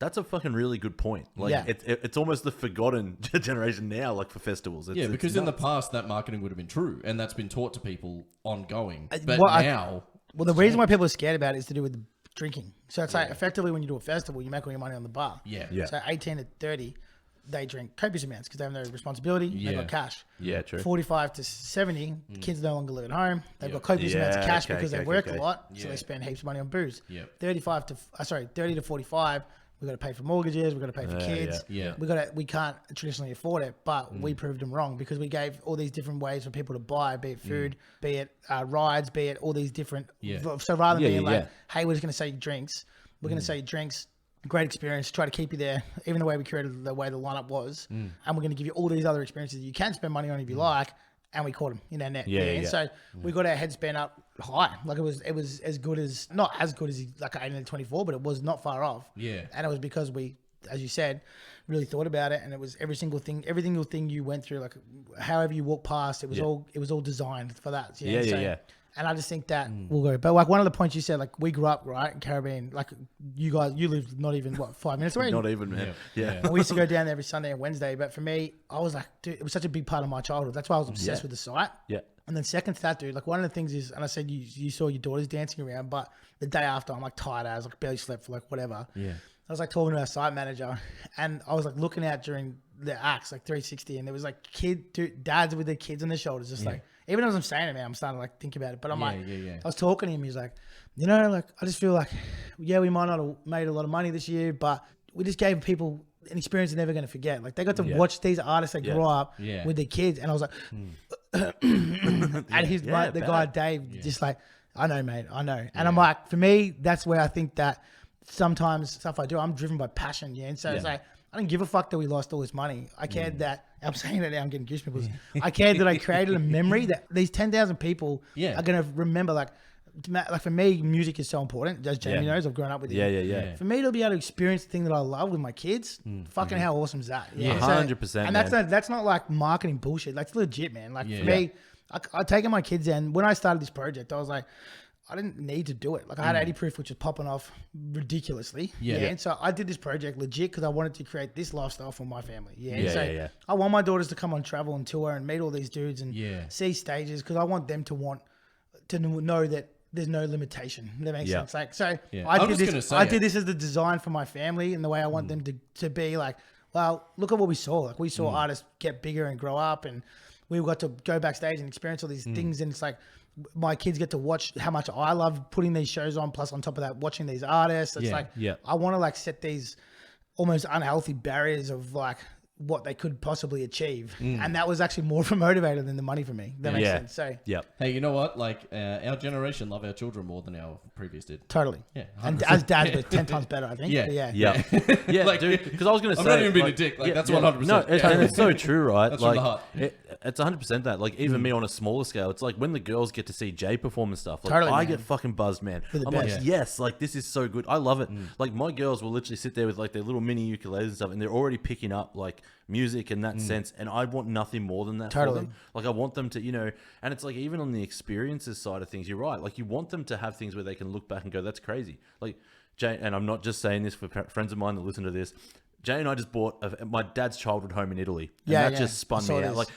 That's a fucking really good point. Like, it's almost the forgotten generation now, like for festivals. Because in the past that marketing would have been true, and that's been taught to people ongoing. But now, the reason why people are scared about it is to do with the drinking. So it's like effectively when you do a festival, you make all your money on the bar. Yeah. So 18 to 30, they drink copious amounts because they have no responsibility. They've got cash. Yeah, true. 45 to 70, kids no longer live at home. They've got copious amounts of cash because they work a lot, so they spend heaps of money on booze. 30 to 45. We've got to pay for mortgages. We've got to pay for kids. We can't traditionally afford it, but we proved them wrong because we gave all these different ways for people to buy, be it food, be it rides, be it all these different. So rather than being like, hey, we're just going to say drinks, we're going to say drinks, great experience, try to keep you there, even the way we created the way the lineup was, and we're going to give you all these other experiences you can spend money on if you like. And we caught him in our net. So we got our head spent up high. Like it was as good as, not as good as like 18 and 24, but it was not far off. And it was because we, as you said, really thought about it, and it was every single thing you went through, like however you walk past, it was all designed for that. And I just think that will go. But like one of the points you said, like we grew up right in Caribbean, like you lived not even 5 minutes away. Not even, man. And we used to go down there every Sunday and Wednesday. But for me, I was like, dude, it was such a big part of my childhood. That's why I was obsessed with the site. And then second to that, dude, like one of the things is, and I said you saw your daughters dancing around, but the day after I'm like tired. I was like barely slept for like whatever. I was like talking to our site manager, and I was like looking out during the acts, like 360, and there was like dads with their kids on their shoulders, just like, even as I'm saying it, man, I'm starting to like think about it. But I'm I was talking to him, he's like, you know, like I just feel like, we might not have made a lot of money this year, but we just gave people an experience they're never going to forget. Like they got to watch these artists that grow up with their kids, and I was like, and the guy Dave, just like, I know, mate, I know. And I'm like, for me, that's where I think that sometimes stuff I do, I'm driven by passion, and so it's like, I didn't give a fuck that we lost all this money. I cared that, I'm saying that now, I'm getting goosebumps. I cared that I created a memory that these 10,000 people are going to remember. Like for me, music is so important. As Jamie knows, I've grown up with it. For me to be able to experience the thing that I love with my kids, fucking how awesome is that? 100%. And that's not like marketing bullshit. That's legit, man. Like for me, I've taken my kids in. When I started this project, I was like, I didn't need to do it. Like I had 80 proof, which was popping off ridiculously. And so I did this project legit because I wanted to create this lifestyle for my family. I want my daughters to come on travel and tour and meet all these dudes and see stages because I want them to know that there's no limitation. That makes sense. Like I did this as the design for my family and the way I want them to be like, well, look at what we saw. Like we saw artists get bigger and grow up, and we got to go backstage and experience all these things, and it's like, my kids get to watch how much I love putting these shows on, plus on top of that, watching these artists. It's I want to like set these almost unhealthy barriers of like what they could possibly achieve. And that was actually more of a motivator than the money for me. That makes sense. So hey, you know what? Like our generation love our children more than our previous did. Totally. Yeah. 100%. And as dads, we're 10 times better, I think. Yeah, like, dude, because I was going to say, I'm not even being a dick. Like that's 100%. No, and it's so true, right? That's like, from the heart. It's 100% that. Like even me on a smaller scale, it's like when the girls get to see Jay perform and stuff. Like Totally, I man. get fucking buzzed, man. I'm like, yes, like this is so good. I love it. Like my girls will literally sit there with like their little mini ukuleles and stuff, and they're already picking up like music in that sense, and I want nothing more than that for them. Like I want them to, you know, and it's like even on the experiences side of things, you're right. Like you want them to have things where they can look back and go, that's crazy. Like Jay, and I'm not just saying this for friends of mine that listen to this, Jay and I just bought my dad's childhood home in Italy, and that just spun me out. Like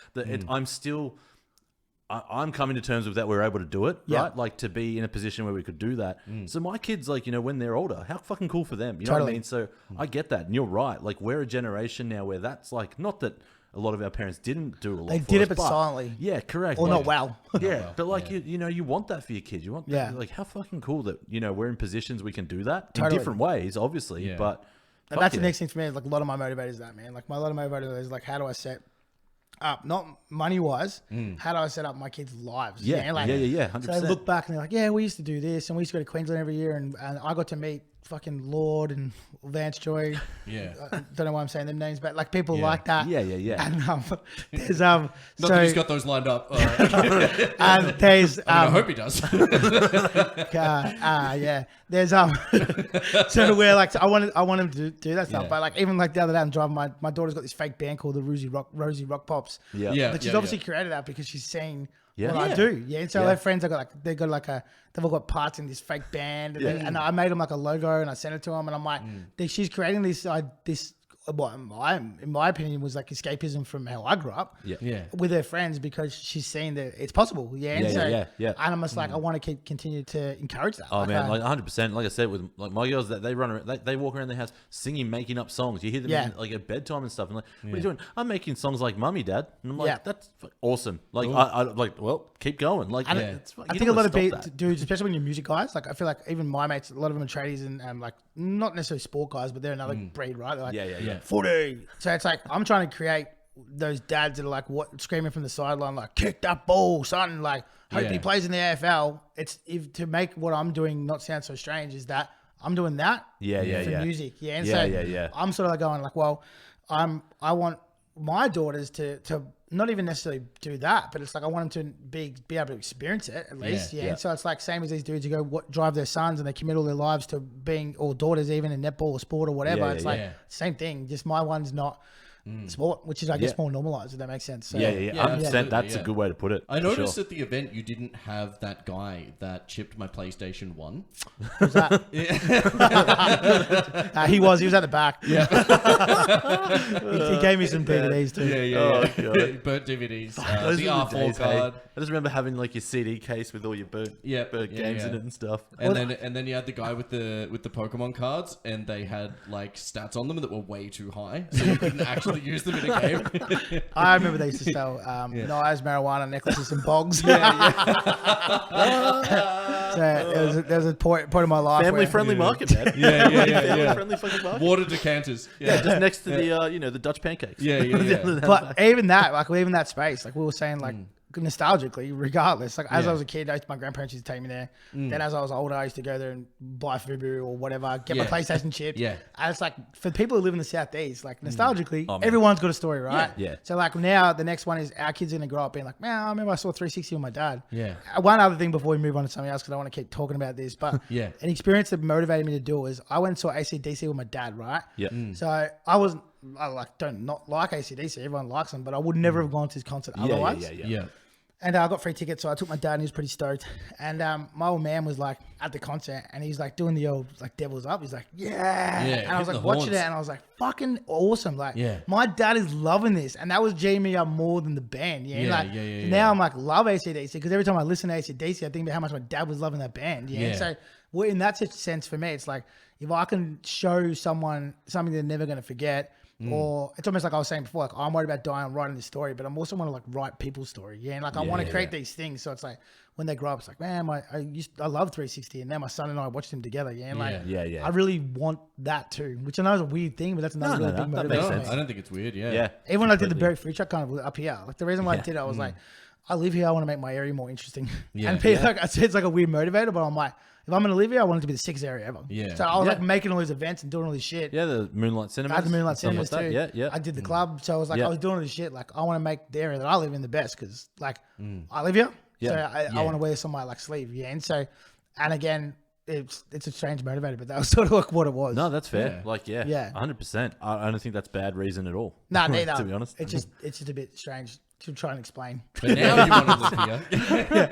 I'm coming to terms with that. We're able to do it, right? Like to be in a position where we could do that. So my kids, like, you know, when they're older, how fucking cool for them. You know what I mean? So I get that. And you're right. Like we're a generation now where that's like, not that a lot of our parents didn't do a lot. They did it, but silently. Yeah, correct. Or like, not well. Yeah. But like, you know, you want that for your kids. You want that. Like how fucking cool that, you know, we're in positions we can do that in different ways, obviously. But and that's the next thing for me is like a lot of my motivators is that, man. Like a lot of my motivators is like, how do I set up, not money wise, how do I set up my kids' lives? Yeah, like, 100%. So they look back and they're like, yeah, we used to do this, and we used to go to Queensland every year, and I got to meet fucking Lord and Vance Joy. I don't know why I'm saying them names, but like people like that. Yeah. And there's not that he's got those lined up. And there's I hope he does. There's so we're like, I want him to do that stuff, but like even like the other day I'm driving, my daughter's got this fake band called the Rosie Rock Pops. But she's obviously created that because she's seen Yeah. Well, I do. Yeah. And so I have friends they've all got parts in this fake band, and I made them like a logo and I sent it to them, and I'm like, she's creating this what in my opinion was like escapism from how I grew up with her friends, because she's seen that it's possible. And I'm just like, I want to continue to encourage that. Oh man, like 100%. Like I said, with like my girls, that they run around, they walk around the house singing, making up songs. You hear them in, like at bedtime and stuff, and like, what are you doing? I'm making songs like Mummy, Dad, and I'm like, that's awesome. Like I like, well, keep going. Like, I think a lot of dudes, especially when you're music guys, like I feel like even my mates, a lot of them are tradies and like not necessarily sport guys, but they're another breed, right? They're like, footy. So it's like I'm trying to create those dads that are like screaming from the sideline, like kick that ball, son. Like hope he plays in the AFL. It's to make what I'm doing not sound so strange is that I'm doing that for music. I'm sort of like going like, well, I want my daughters to not even necessarily do that, but it's like I want them to be able to experience it at least. And so it's like same as these dudes who go drive their sons and they commit all their lives to being, or daughters even, in netball or sport or whatever. It's like same thing. Just my one's not sport, which is I guess more normalized, if that makes sense. So, 100%. That's a good way to put it. I noticed at the event you didn't have that guy that chipped my PlayStation 1. Who's that? He was at the back. He gave me some DVDs too. Oh god, burnt DVDs. Those The are R4 days, card. hey? I just remember having like your CD case with all your burnt games in it and stuff. And then you had the guy with the Pokemon cards, and they had like stats on them that were way too high, so you couldn't actually use them in a game. I remember they used to sell knives, marijuana necklaces, and bogs. So there was a point in my life. Family-friendly market, man. Family-friendly fucking market. Water decanters. Just next to the the Dutch pancakes. But even that space, like we were saying, like nostalgically, regardless. Like as I was a kid, my grandparents used to take me there. Then as I was older, I used to go there and buy Fubu or whatever, get my PlayStation chips. And it's like for people who live in the Southeast, like nostalgically, everyone's got a story, right? So like now the next one is our kids are gonna grow up being like, man, I remember I saw 360 with my dad. One other thing before we move on to something else, because I want to keep talking about this, but an experience that motivated me to do it was I went and saw AC/DC with my dad, right? So I don't not like AC/DC. Everyone likes them, but I would never have gone to his concert otherwise. And I got free tickets, so I took my dad, and he was pretty stoked. And my old man was like at the concert, and he's like doing the old like devil's up. He's like, and I was like watching it, and I was like, fucking awesome. Like, my dad is loving this, and that was G'ing me up more than the band. Now I'm like love AC/DC, because every time I listen to AC/DC, I think about how much my dad was loving that band. And so in that sense, for me, it's like if I can show someone something they're never going to forget. Or it's almost like I was saying before, like I'm worried about dying writing this story, but I'm also want to like write people's story. And like I want to create these things. So it's like when they grow up, it's like, man, I love 360, and now my son and I watched him together. I really want that too, which I know is a weird thing, but that's another really big motivation. I don't think it's weird. Even when I did the Berwick Food Truck kind of up here, like the reason why I did it, I was like, I live here, I want to make my area more interesting. And people, like I said, it's like a weird motivator, but I'm like, if I'm going to live here, I want it to be the sickest area ever. So I was like making all these events and doing all this shit. The Moonlight Cinemas. I had the Moonlight Cinemas too. Yeah. I did the club. So I was like, I was doing all this shit. Like I want to make the area that I live in the best, because like I live here. So I want to wear this on my like sleeve. And so, and again, it's a strange motivator, but that was sort of like what it was. No, that's fair. 100%. I don't think that's bad reason at all. No, neither. To be honest. It's just a bit strange to try and explain. But now you want to live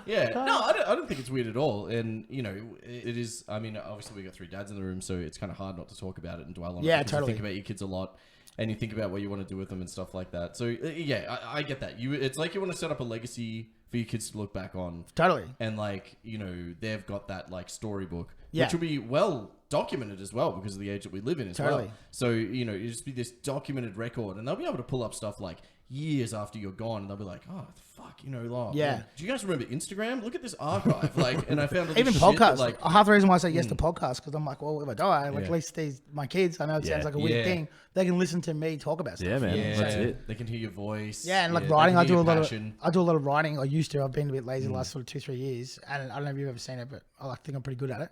here. No, I don't think it's weird at all. And, you know, it is, I mean, obviously we got 3 dads in the room, so it's kind of hard not to talk about it and dwell on it. Yeah, totally. You think about your kids a lot, and you think about what you want to do with them and stuff like that. So, I get that. It's like you want to set up a legacy for your kids to look back on. Totally. And, like, you know, they've got that, like, storybook, which will be well documented as well because of the age that we live in as well. So, you know, it'll just be this documented record, and they'll be able to pull up stuff like years after you're gone, and they'll be like, "Oh, fuck, you know, like, do you guys remember Instagram? Look at this archive." Like, and I found all even this podcasts. shit that, like, half the reason why I say yes to podcasts, because I'm like, well, if I die, like at least my kids. I know it sounds like a weird thing. They can listen to me talk about stuff. Yeah, man. That's it. They can hear your voice. Yeah, and like writing, I do a lot of writing. I used to. I've been a bit lazy the last sort of 2-3 years, and I don't know if you've ever seen it, but I think I'm pretty good at it.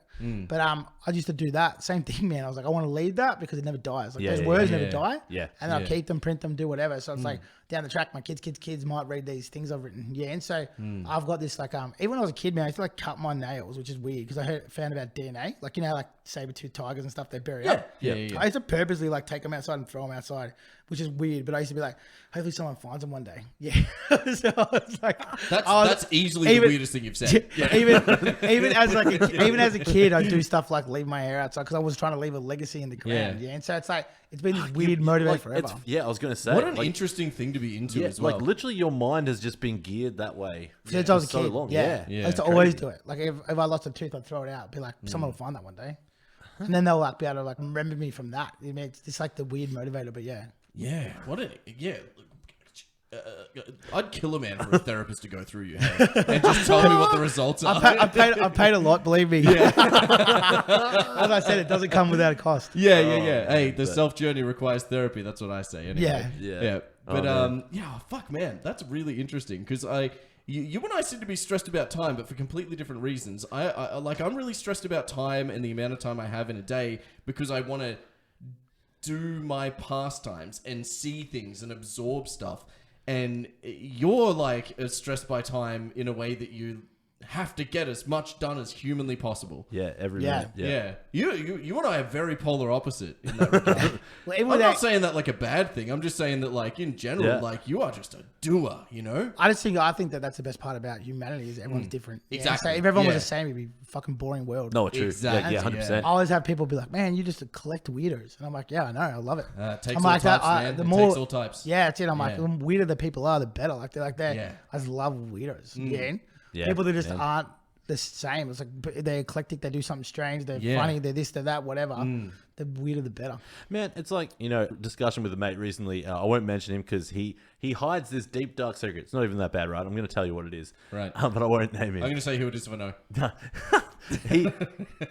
But I used to do that same thing, man. I was like, I want to leave that because it never dies. Like those words never die. Yeah. And I'll keep them, print them, do whatever. So it's like down the track, my kids might read these things I've written. Yeah. And so I've got this like even when I was a kid, man, I used to like cut my nails, which is weird because I found about DNA. Like you know, like saber-tooth tigers and stuff, they bury up. Yeah. I used to purposely like take them outside and throw them outside, which is weird. But I used to be like, hopefully someone finds them one day. Yeah. So I was like, that's easily the weirdest thing you've said. Yeah. Even as a kid, I do stuff like leave my hair outside because I was trying to leave a legacy in the ground. Yeah. And so it's like it's been this weird motivator forever. I was going to say, what an interesting thing to be into as well. Like literally, your mind has just been geared that way since I was a kid. Long. Yeah. I used to always do it. Like if I lost a tooth, I'd throw it out. Be like, someone will find that one day, and then they'll like be able to like remember me from that. I mean, it's like the weird motivator, but yeah. Yeah. I'd kill a man for a therapist to go through your head and just tell me what the results are. I paid a lot, believe me. Yeah. As I said, it doesn't come without a cost. Yeah. Hey, the self journey requires therapy. That's what I say. Anyway. Yeah. But fuck, man, that's really interesting because you and I seem to be stressed about time, but for completely different reasons. I'm really stressed about time and the amount of time I have in a day because I want to do my pastimes and see things and absorb stuff. And you're like stressed by time in a way that you have to get as much done as humanly possible. Yeah, every minute. Yeah. You and I are very polar opposite in that regard. I'm not saying that like a bad thing. I'm just saying that like in general, like you are just a doer, you know? I think that that's the best part about humanity is everyone's different. Exactly. So if everyone was the same, it'd be a fucking boring world. No, true. Exactly. Yeah, 100%. I always have people be like, man, you just collect weirdos. And I'm like, yeah, I know. I love it. Takes I'm all like types, that. man. The It more, takes all types. Yeah, that's it. I'm like, the weirder the people are, the better. Like they're Yeah. I just love weirdos. Yeah, people that just aren't the same. It's like they're eclectic. They do something strange. They're funny. They're this, they're that, whatever. The weirder, the better. Man, it's like, discussion with a mate recently. I won't mention him because he hides this deep, dark secret. It's not even that bad, right? I'm going to tell you what it is. Right. But I won't name him. I'm going to say who it is if I know.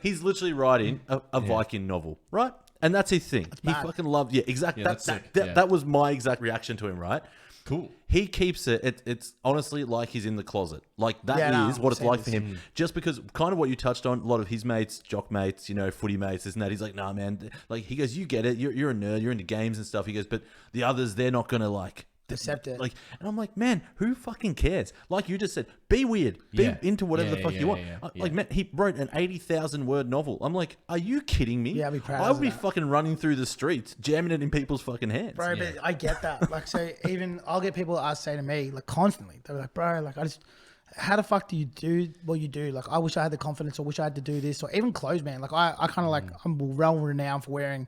He's literally writing a Viking novel, right? And that's his thing. He fucking loved, exactly. That was my exact reaction to him, right? Cool. He keeps it. It's honestly like he's in the closet. Like that is what it's like for him. Just because kind of what you touched on, a lot of his mates, jock mates, footy mates, isn't that? He's like, nah, man. Like he goes, you get it. You're a nerd. You're into games and stuff. He goes, but the others, they're not gonna like accept it. Like, and I'm like, man, who fucking cares? Like you just said, be weird, be into whatever the fuck you want. Like, man, he wrote an 80,000 word novel. I'm like, are you kidding me? Yeah, I'd be proud. I would be fucking running through the streets, jamming it in people's fucking hands. Bro, but I get that. Like, so even I'll get people say to me, like, constantly, they're like, bro, like, how the fuck do you do what you do? Like, I wish I had the confidence, or wish I had to do this, or even clothes, man. Like, I kind of like, I'm well renowned for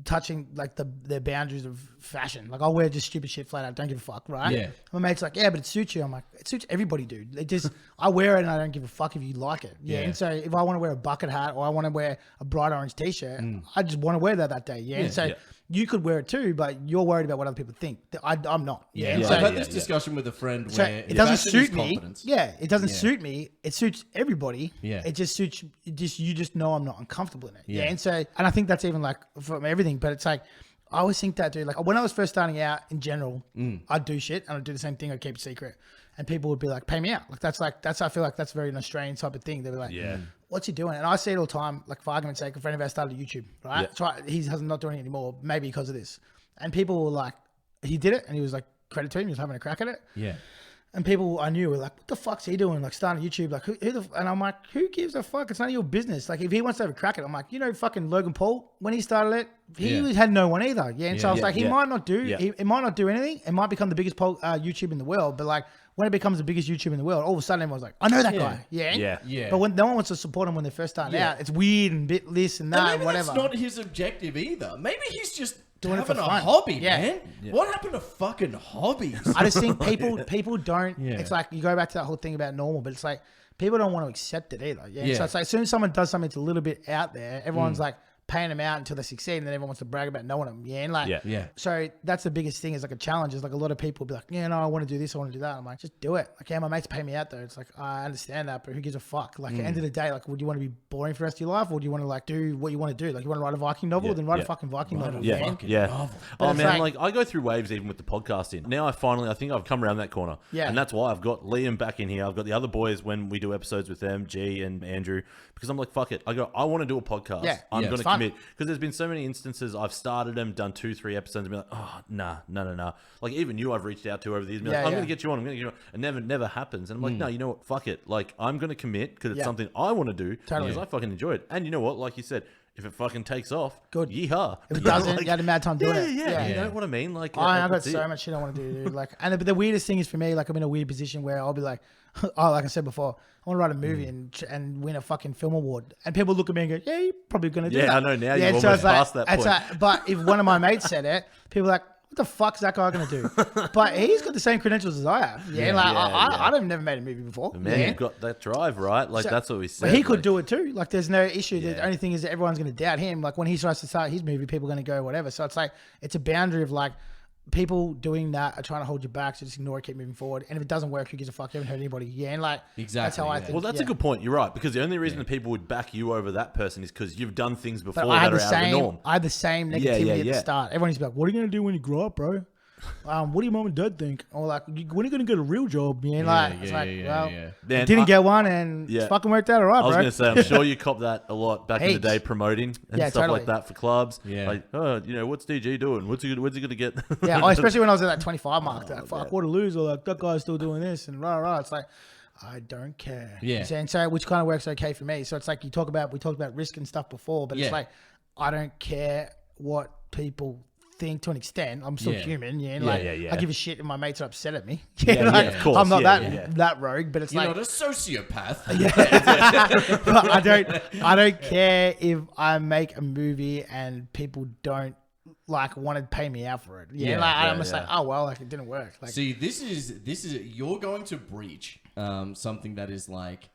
touching like the boundaries of fashion. Like I'll wear just stupid shit flat out. Don't give a fuck, right? Yeah. My mate's like, yeah, but it suits you. I'm like, it suits everybody, dude. It just I wear it and I don't give a fuck if you like it. Yeah. And so if I want to wear a bucket hat or I want to wear a bright orange t-shirt, I just want to wear that day. Yeah. And so you could wear it too, but you're worried about what other people think. I'm not. Yeah. So, I've had this discussion with a friend where it doesn't suit me. Confidence. Yeah. It doesn't suit me. It suits everybody. Yeah. It just suits. You just know I'm not uncomfortable in it. Yeah. And so, and I think that's even like from everything. But it's like I always think that, dude. Like when I was first starting out in general, I'd do shit and I'd do the same thing. I'd keep it secret, and people would be like, "Pay me out." That's. I feel like that's very an Australian type of thing. They'd be like, what's he doing? And I see it all the time. Like for argument's sake, a friend of ours started YouTube, right? So he's not doing it anymore, maybe because of this. And people were like, he did it, and he was like, credit to him, he was having a crack at it. Yeah. And people I knew were like, what the fuck's he doing? Like starting YouTube, like and I'm like, who gives a fuck? It's none of your business. Like if he wants to have a crack at it, I'm like, fucking Logan Paul, when he started it, he had no one either. Yeah. And so I was like, he might not do, it might not do anything. It might become the biggest YouTube in the world, but like when it becomes the biggest YouTube in the world, all of a sudden everyone's like, I know that guy. Yeah. But when no one wants to support him when they're first starting out, it's weird and bit this and that and maybe whatever. That's not his objective either. Maybe he's just doing having it for a fun. hobby, man. Yeah. What happened to fucking hobbies? I just think people don't. It's like you go back to that whole thing about normal, but it's like people don't want to accept it either. So it's like as soon as someone does something that's a little bit out there, everyone's like paying them out until they succeed, and then everyone wants to brag about knowing them. Yeah, and like, so that's the biggest thing is like a challenge. Is like a lot of people be like, yeah, no, I want to do this, I want to do that. I'm like, just do it. Like, yeah, my mates pay me out though. It's like, I understand that, but who gives a fuck? Like, at the end of the day, like, would you want to be boring for the rest of your life, or do you want to like do what you want to do? Like, you want to write a Viking novel, then write a fucking Viking novel. Oh man, like I go through waves even with the podcasting. Now I think I've come around that corner. Yeah, and that's why I've got Liam back in here. I've got the other boys when we do episodes with them, G and Andrew, because I'm like, fuck it. I want to do a podcast. Yeah, I'm going to commit, because there's been so many instances I've started them, done 2-3 episodes, and be like, oh nah. Like even you, I've reached out to over the years, and like, I'm going to get you on. I'm going to get you on, and never happens. And I'm like, no, you know what? Fuck it. Like I'm going to commit because it's something I want to do because I fucking enjoy it. And you know what? Like you said, if it fucking takes off, good. Yeehaw. If it doesn't, you had a mad time doing it. Yeah. You know what I mean? Like, I've got so much shit I want to do, dude. Like, and the weirdest thing is for me, like, I'm in a weird position where I'll be like, like I said before, I want to write a movie and win a fucking film award. And people look at me and go, yeah, you're probably going to do that. Yeah, I know now. You've almost passed that point. But if one of my mates said it, people are like, what the fuck's that guy going to do? But he's got the same credentials as I have. I've never made a movie before. Man, you've got that drive, right? Like, that's what we said. But he could do it too. Like, there's no issue. The only thing is that everyone's going to doubt him. Like, when he tries to start his movie, people are going to go whatever. So it's like, it's a boundary of like, people doing that are trying to hold you back, so just ignore it, keep moving forward. And if it doesn't work, who gives a fuck? You haven't hurt anybody. Yeah, and like, that's how I think. Well, that's a good point. You're right, because the only reason that people would back you over that person is because you've done things before that are out of the norm. I had the same negativity at the start. Everyone used to be like, what are you going to do when you grow up, bro? What do your mom and dad think? Or like, when are you going to get a real job? Didn't get one, and it's fucking worked out all right, bro. I was going to say, I'm sure you copped that a lot back in the day, promoting and stuff like that for clubs. Yeah. Like, what's DG doing? When's he going to get? Especially when I was at that 25 mark. Fuck, what a loser. Like, that guy's still doing this and rah. It's like, I don't care. Yeah. And so, which kind of works okay for me. So it's like, we talked about risk and stuff before, but it's like, I don't care what people think to an extent. I'm still human, I give a shit if my mates are upset at me. Of course. I'm not that rogue, but you're not a sociopath. But I don't care if I make a movie and people don't like want to pay me out for it. I'm just like, oh well, like it didn't work. Like, see, this is you're going to breach something that is like,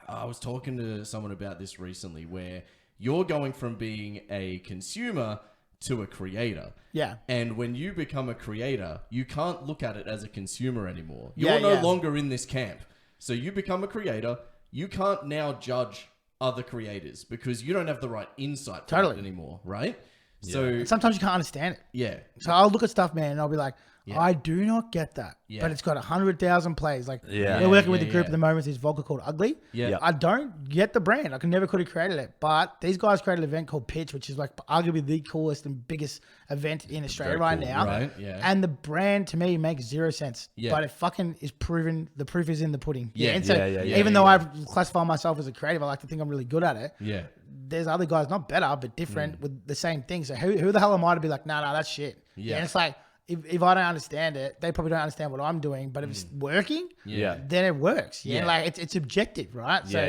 I was talking to someone about this recently, where you're going from being a consumer to a creator. Yeah. And when you become a creator, you can't look at it as a consumer anymore. You're no longer in this camp. So you become a creator, you can't now judge other creators because you don't have the right insight to it anymore, right? Yeah. So and sometimes you can't understand it. Yeah. So I'll look at stuff, man, and I'll be like, I do not get that. But it's got 100,000 plays. Like, we're working with a group at the moment, this vodka called Ugly. Yeah. I don't get the brand. I never could have created it. But these guys created an event called Pitch, which is like arguably the coolest and biggest event in Australia now. Right? Yeah. And the brand to me makes 0 sense. Yeah. But it fucking is proven. The proof is in the pudding. Yeah. And so even though I classify myself as a creative, I like to think I'm really good at it. Yeah. There's other guys, not better, but different with the same thing. So who the hell am I to be like, no, that's shit. Yeah. And it's like, if I don't understand it, they probably don't understand what I'm doing. But if it's working, then it works. Yeah, like it's objective, right? So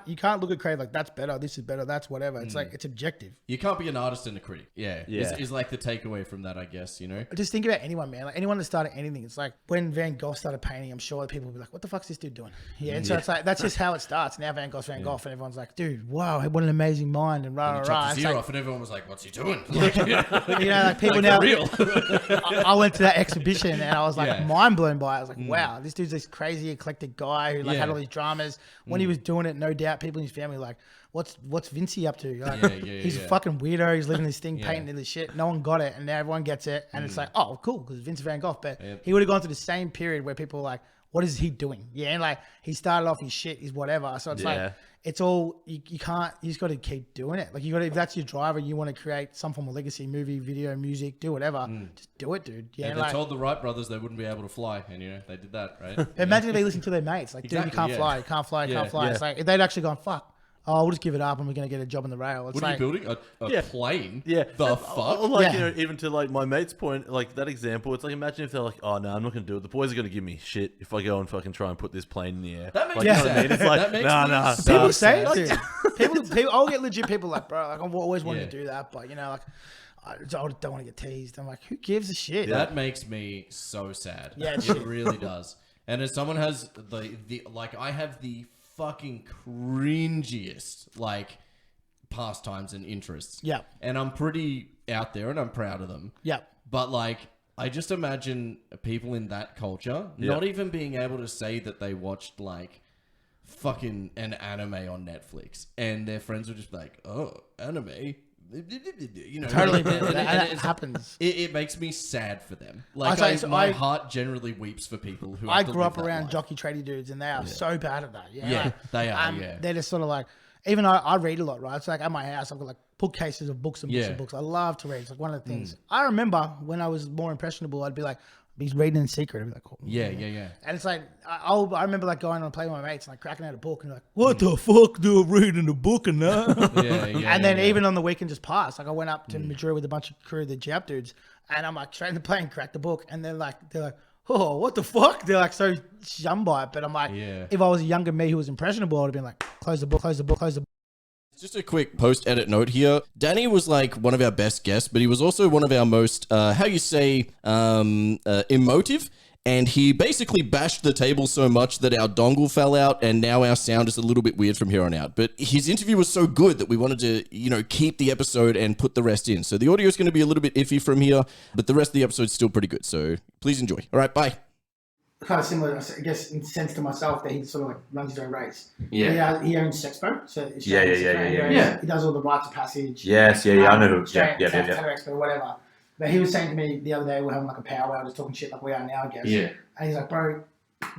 you can't look at creative like that's better, this is better, that's whatever. It's like it's objective. You can't be an artist and a critic. Yeah. Is like the takeaway from that, I guess. You know, just think about anyone, man. Like anyone that started anything. It's like when Van Gogh started painting. I'm sure people will be like, "What the fuck's this dude doing?" Yeah, and so it's like that's just how it starts. Now Van Gogh, and everyone's like, "Dude, wow, what an amazing mind!" And rah. His ear off, and everyone was like, "What's he doing?" Like people now. Real. I went to that exhibition and I was like mind blown by it. I was like, wow, this dude's this crazy eclectic guy who like had all these dramas. When he was doing it, no doubt people in his family were like, what's Miscy up to? Like, he's a fucking weirdo. He's living this thing, painting this shit. No one got it, and now everyone gets it. And it's like, oh, cool, because Vincent Van Gogh. But he would have gone through the same period where people were like, what is he doing? Yeah, and like he started off his shit, his whatever. So it's like, it's all you can't. You just got to keep doing it. Like you got to, if that's your driver, you want to create some form of legacy, movie, video, music, do whatever. Just do it, dude. Yeah, they told the Wright brothers they wouldn't be able to fly, and they did that, right? Imagine if they listened to their mates, like, dude, you can't fly, can't fly. It's like if they'd actually gone, fuck. Oh, we'll just give it up and we're going to get a job on the rail. It's what are you building? A plane? Yeah. The fuck? Like, even to like my mate's point, like that example, it's like imagine if they're like, oh no, I'm not going to do it. The boys are going to give me shit if I go and fucking try and put this plane in the air. That makes sense. You know what I mean? It's like, nah. People say it, dude. people, I'll get legit people like, bro, like I've always wanted to do that, but like, I don't want to get teased. I'm like, who gives a shit? That makes me so sad. Yeah, it really does. And as someone has I have the fucking cringiest, like, pastimes and interests. Yeah. And I'm pretty out there and I'm proud of them. Yeah. But like, I just imagine people in that culture not even being able to say that they watched like fucking an anime on Netflix, and their friends would just be like, "Oh, anime." You know, Totally, and that happens. It makes me sad for them. Like, my heart generally weeps for people who. I grew up around jockey tradie dudes, and they are so bad at that. Yeah, like, they are. Yeah, they're just sort of like. Even I read a lot, right? It's like at my house, I've got like bookcases of books and books and books. I love to read. It's like one of the things. I remember when I was more impressionable, I'd be like, he's reading in secret. I'd be like, oh, yeah. And it's like, I remember like going on playing with my mates and like cracking out a book and like, what the fuck do I read in a book and that? And then even on the weekend just passed. Like I went up to Madrid with a bunch of crew, the Jap dudes, and I'm like straight in the plane, cracked the book, and they're like, oh, what the fuck? They're like so shunned by it. But I'm like, if I was a younger me who was impressionable, I'd have been like, close the book. Just a quick post-edit note here. Danny was like one of our best guests, but he was also one of our most, emotive. And he basically bashed the table so much that our dongle fell out, and now our sound is a little bit weird from here on out. But his interview was so good that we wanted to, keep the episode and put the rest in. So the audio is going to be a little bit iffy from here, but the rest of the episode is still pretty good. So please enjoy. All right, bye. Kind of similar, I guess, in sense to myself that he sort of like runs his own race. Yeah. He owns Sexpo. So Yeah. He does all the rites of passage. Yes, I know who. Tattoo Expo, whatever. But he was saying to me the other day, we're having like a powwow, just talking shit like we are now, I guess. Yeah. And he's like, bro,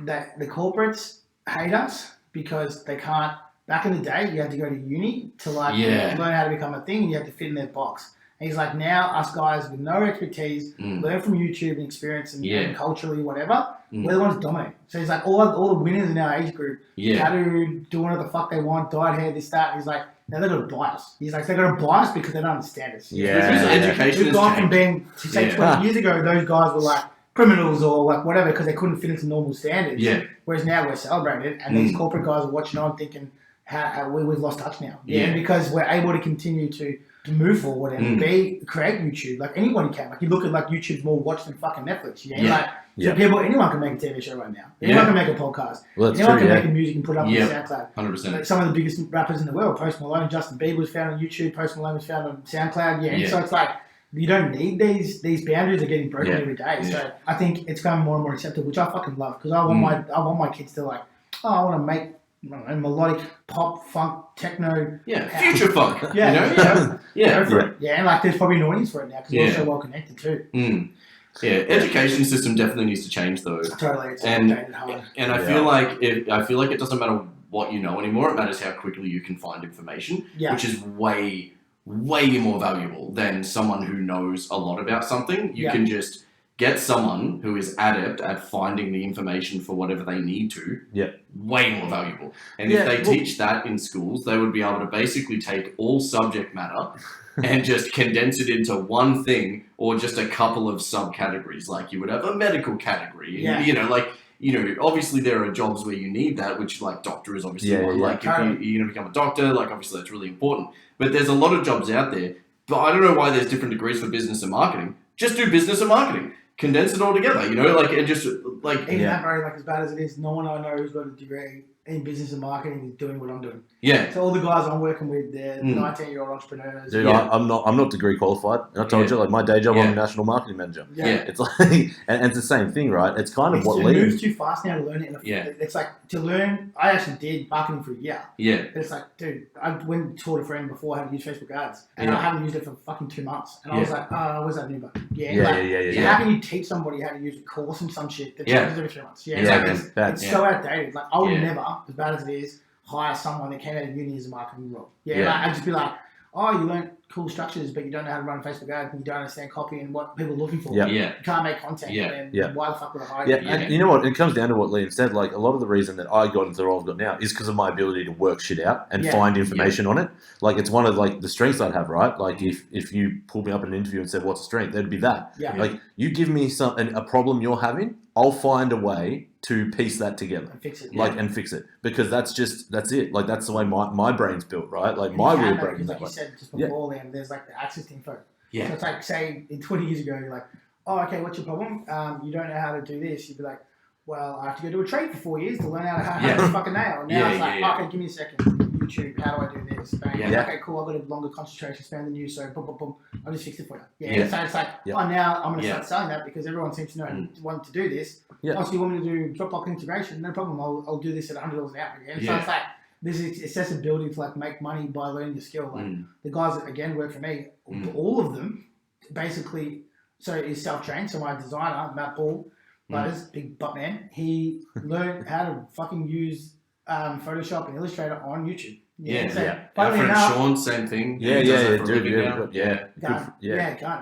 that the corporates hate us because they can't. Back in the day, you had to go to uni to like learn how to become a thing, and you had to fit in their box. And he's like, now us guys with no expertise, learn from YouTube and experience and culturally, whatever, we're the ones dominating. So he's like, all the winners in our age group, tattooed, doing what the fuck they want, dyed hair, this, that. And he's like, now they're going to buy us. He's like, they're going to buy us because they don't understand us. Education We've gone from being, say 20 years ago, those guys were like criminals or like whatever because they couldn't fit into normal standards. Yeah. Whereas now we're celebrated and these corporate guys are watching on thinking, how we've lost touch now. And because we're able to continue to move forward and create YouTube. Like anyone can. Like you look at like YouTube's more watched than fucking Netflix. Anyone can make a TV show right now. Anyone can make a podcast. Well, anyone can make a music and put it up on SoundCloud. 100%. Like some of the biggest rappers in the world, Post Malone, Justin Bieber was found on YouTube, Post Malone was found on SoundCloud. And so it's like you don't need these boundaries are getting broken every day. So I think it's becoming more and more acceptable, which I fucking love because I want my kids to like, I want to make melodic pop, funk, techno, future funk. Go for it. And like there's probably an audience for it now because we're so well connected too. Education system definitely needs to change though. Totally, it's and hard. And I feel like it doesn't matter what you know anymore. It matters how quickly you can find information, which is way more valuable than someone who knows a lot about something. You can just get someone who is adept at finding the information for whatever they need to. Way more valuable. And if they teach that in schools, they would be able to basically take all subject matter and just condense it into one thing or just a couple of subcategories. Like you would have a medical category. Obviously there are jobs where you need that, which like doctor is obviously one. Like if you're going to become a doctor, like obviously that's really important. But there's a lot of jobs out there. But I don't know why there's different degrees for business and marketing. Just do business and marketing. Condense it all together, and just like... Even that, bro, like as bad as it is, no one I know who's got a degree in business and marketing is doing what I'm doing. So all the guys I'm working with, they're 19-year-old entrepreneurs. Dude, I'm not degree qualified. I told you, like my day job, I'm a national marketing manager. It's like, and it's the same thing, right? It's kind of what leads. It moves too fast now to learn it. It's like to learn. I actually did marketing for a year. But it's like, dude, I went and taught a friend before how to use Facebook ads, and I haven't used it for fucking 2 months. And I was like, where's that new button? How can you teach somebody how to use a course and some shit that changes every 3 months? It's so outdated. Like I would never, as bad as it is, hire someone that came out of uni as a marketing role. I'd just be like, oh, you learn cool structures, but you don't know how to run Facebook ads, and you don't understand copy and what people are looking for. You can't make content. And why the fuck would I hire you? And you know what? It comes down to what Liam said. Like a lot of the reason that I got into the role I've got now is because of my ability to work shit out and find information on it. Like it's one of like the strengths I'd have, right? Like if you pulled me up in an interview and said, "What's a strength?" It'd be that. Like you give me a problem you're having, I'll find a way to piece that together and fix it. And fix it because that's it. Like that's the way my brain's built, right? Like my real brain. Like you said just before, Liam, there's like the access to info. So it's like, say, in 20 years ago, you're like, oh, okay, what's your problem? You don't know how to do this. You'd be like, well, I have to go do a trade for 4 years to learn how to have this fucking nail. And now it's like, okay, give me a second. YouTube. How do I do this? Bang. Okay, cool. I've got a longer concentration span than you, so boom, boom, boom. I'll just fix it for you. So it's like, oh, now I'm going to start selling that because everyone seems to know want to do this. Oh, so you want me to do Dropbox integration? No problem. I'll do this at $100 an hour. So it's like this accessibility to like make money by learning the skill. Like the guys that again work for me, all of them basically. So he's self-trained. So my designer, Matt Paul, big butt man, he learned how to fucking use Photoshop and Illustrator on YouTube. Our friend Sean, same thing. So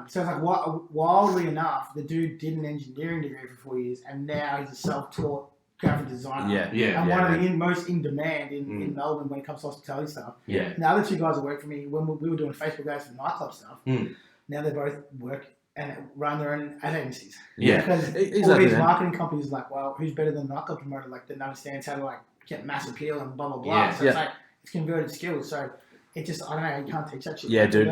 it's like wildly enough, the dude did an engineering degree for 4 years, and now he's a self-taught graphic designer. And one of the most in demand in Melbourne when it comes to hospitality stuff. And the other two guys that work for me, when we were doing Facebook ads for nightclub stuff, now they both work and run their own ad agencies. Because all these marketing companies are like, well, who's better than a nightclub promoter? Like, that understands how to like get mass appeal and blah blah blah. So it's like it's converted skills. So it just, I don't know, you can't teach that shit. Yeah, dude.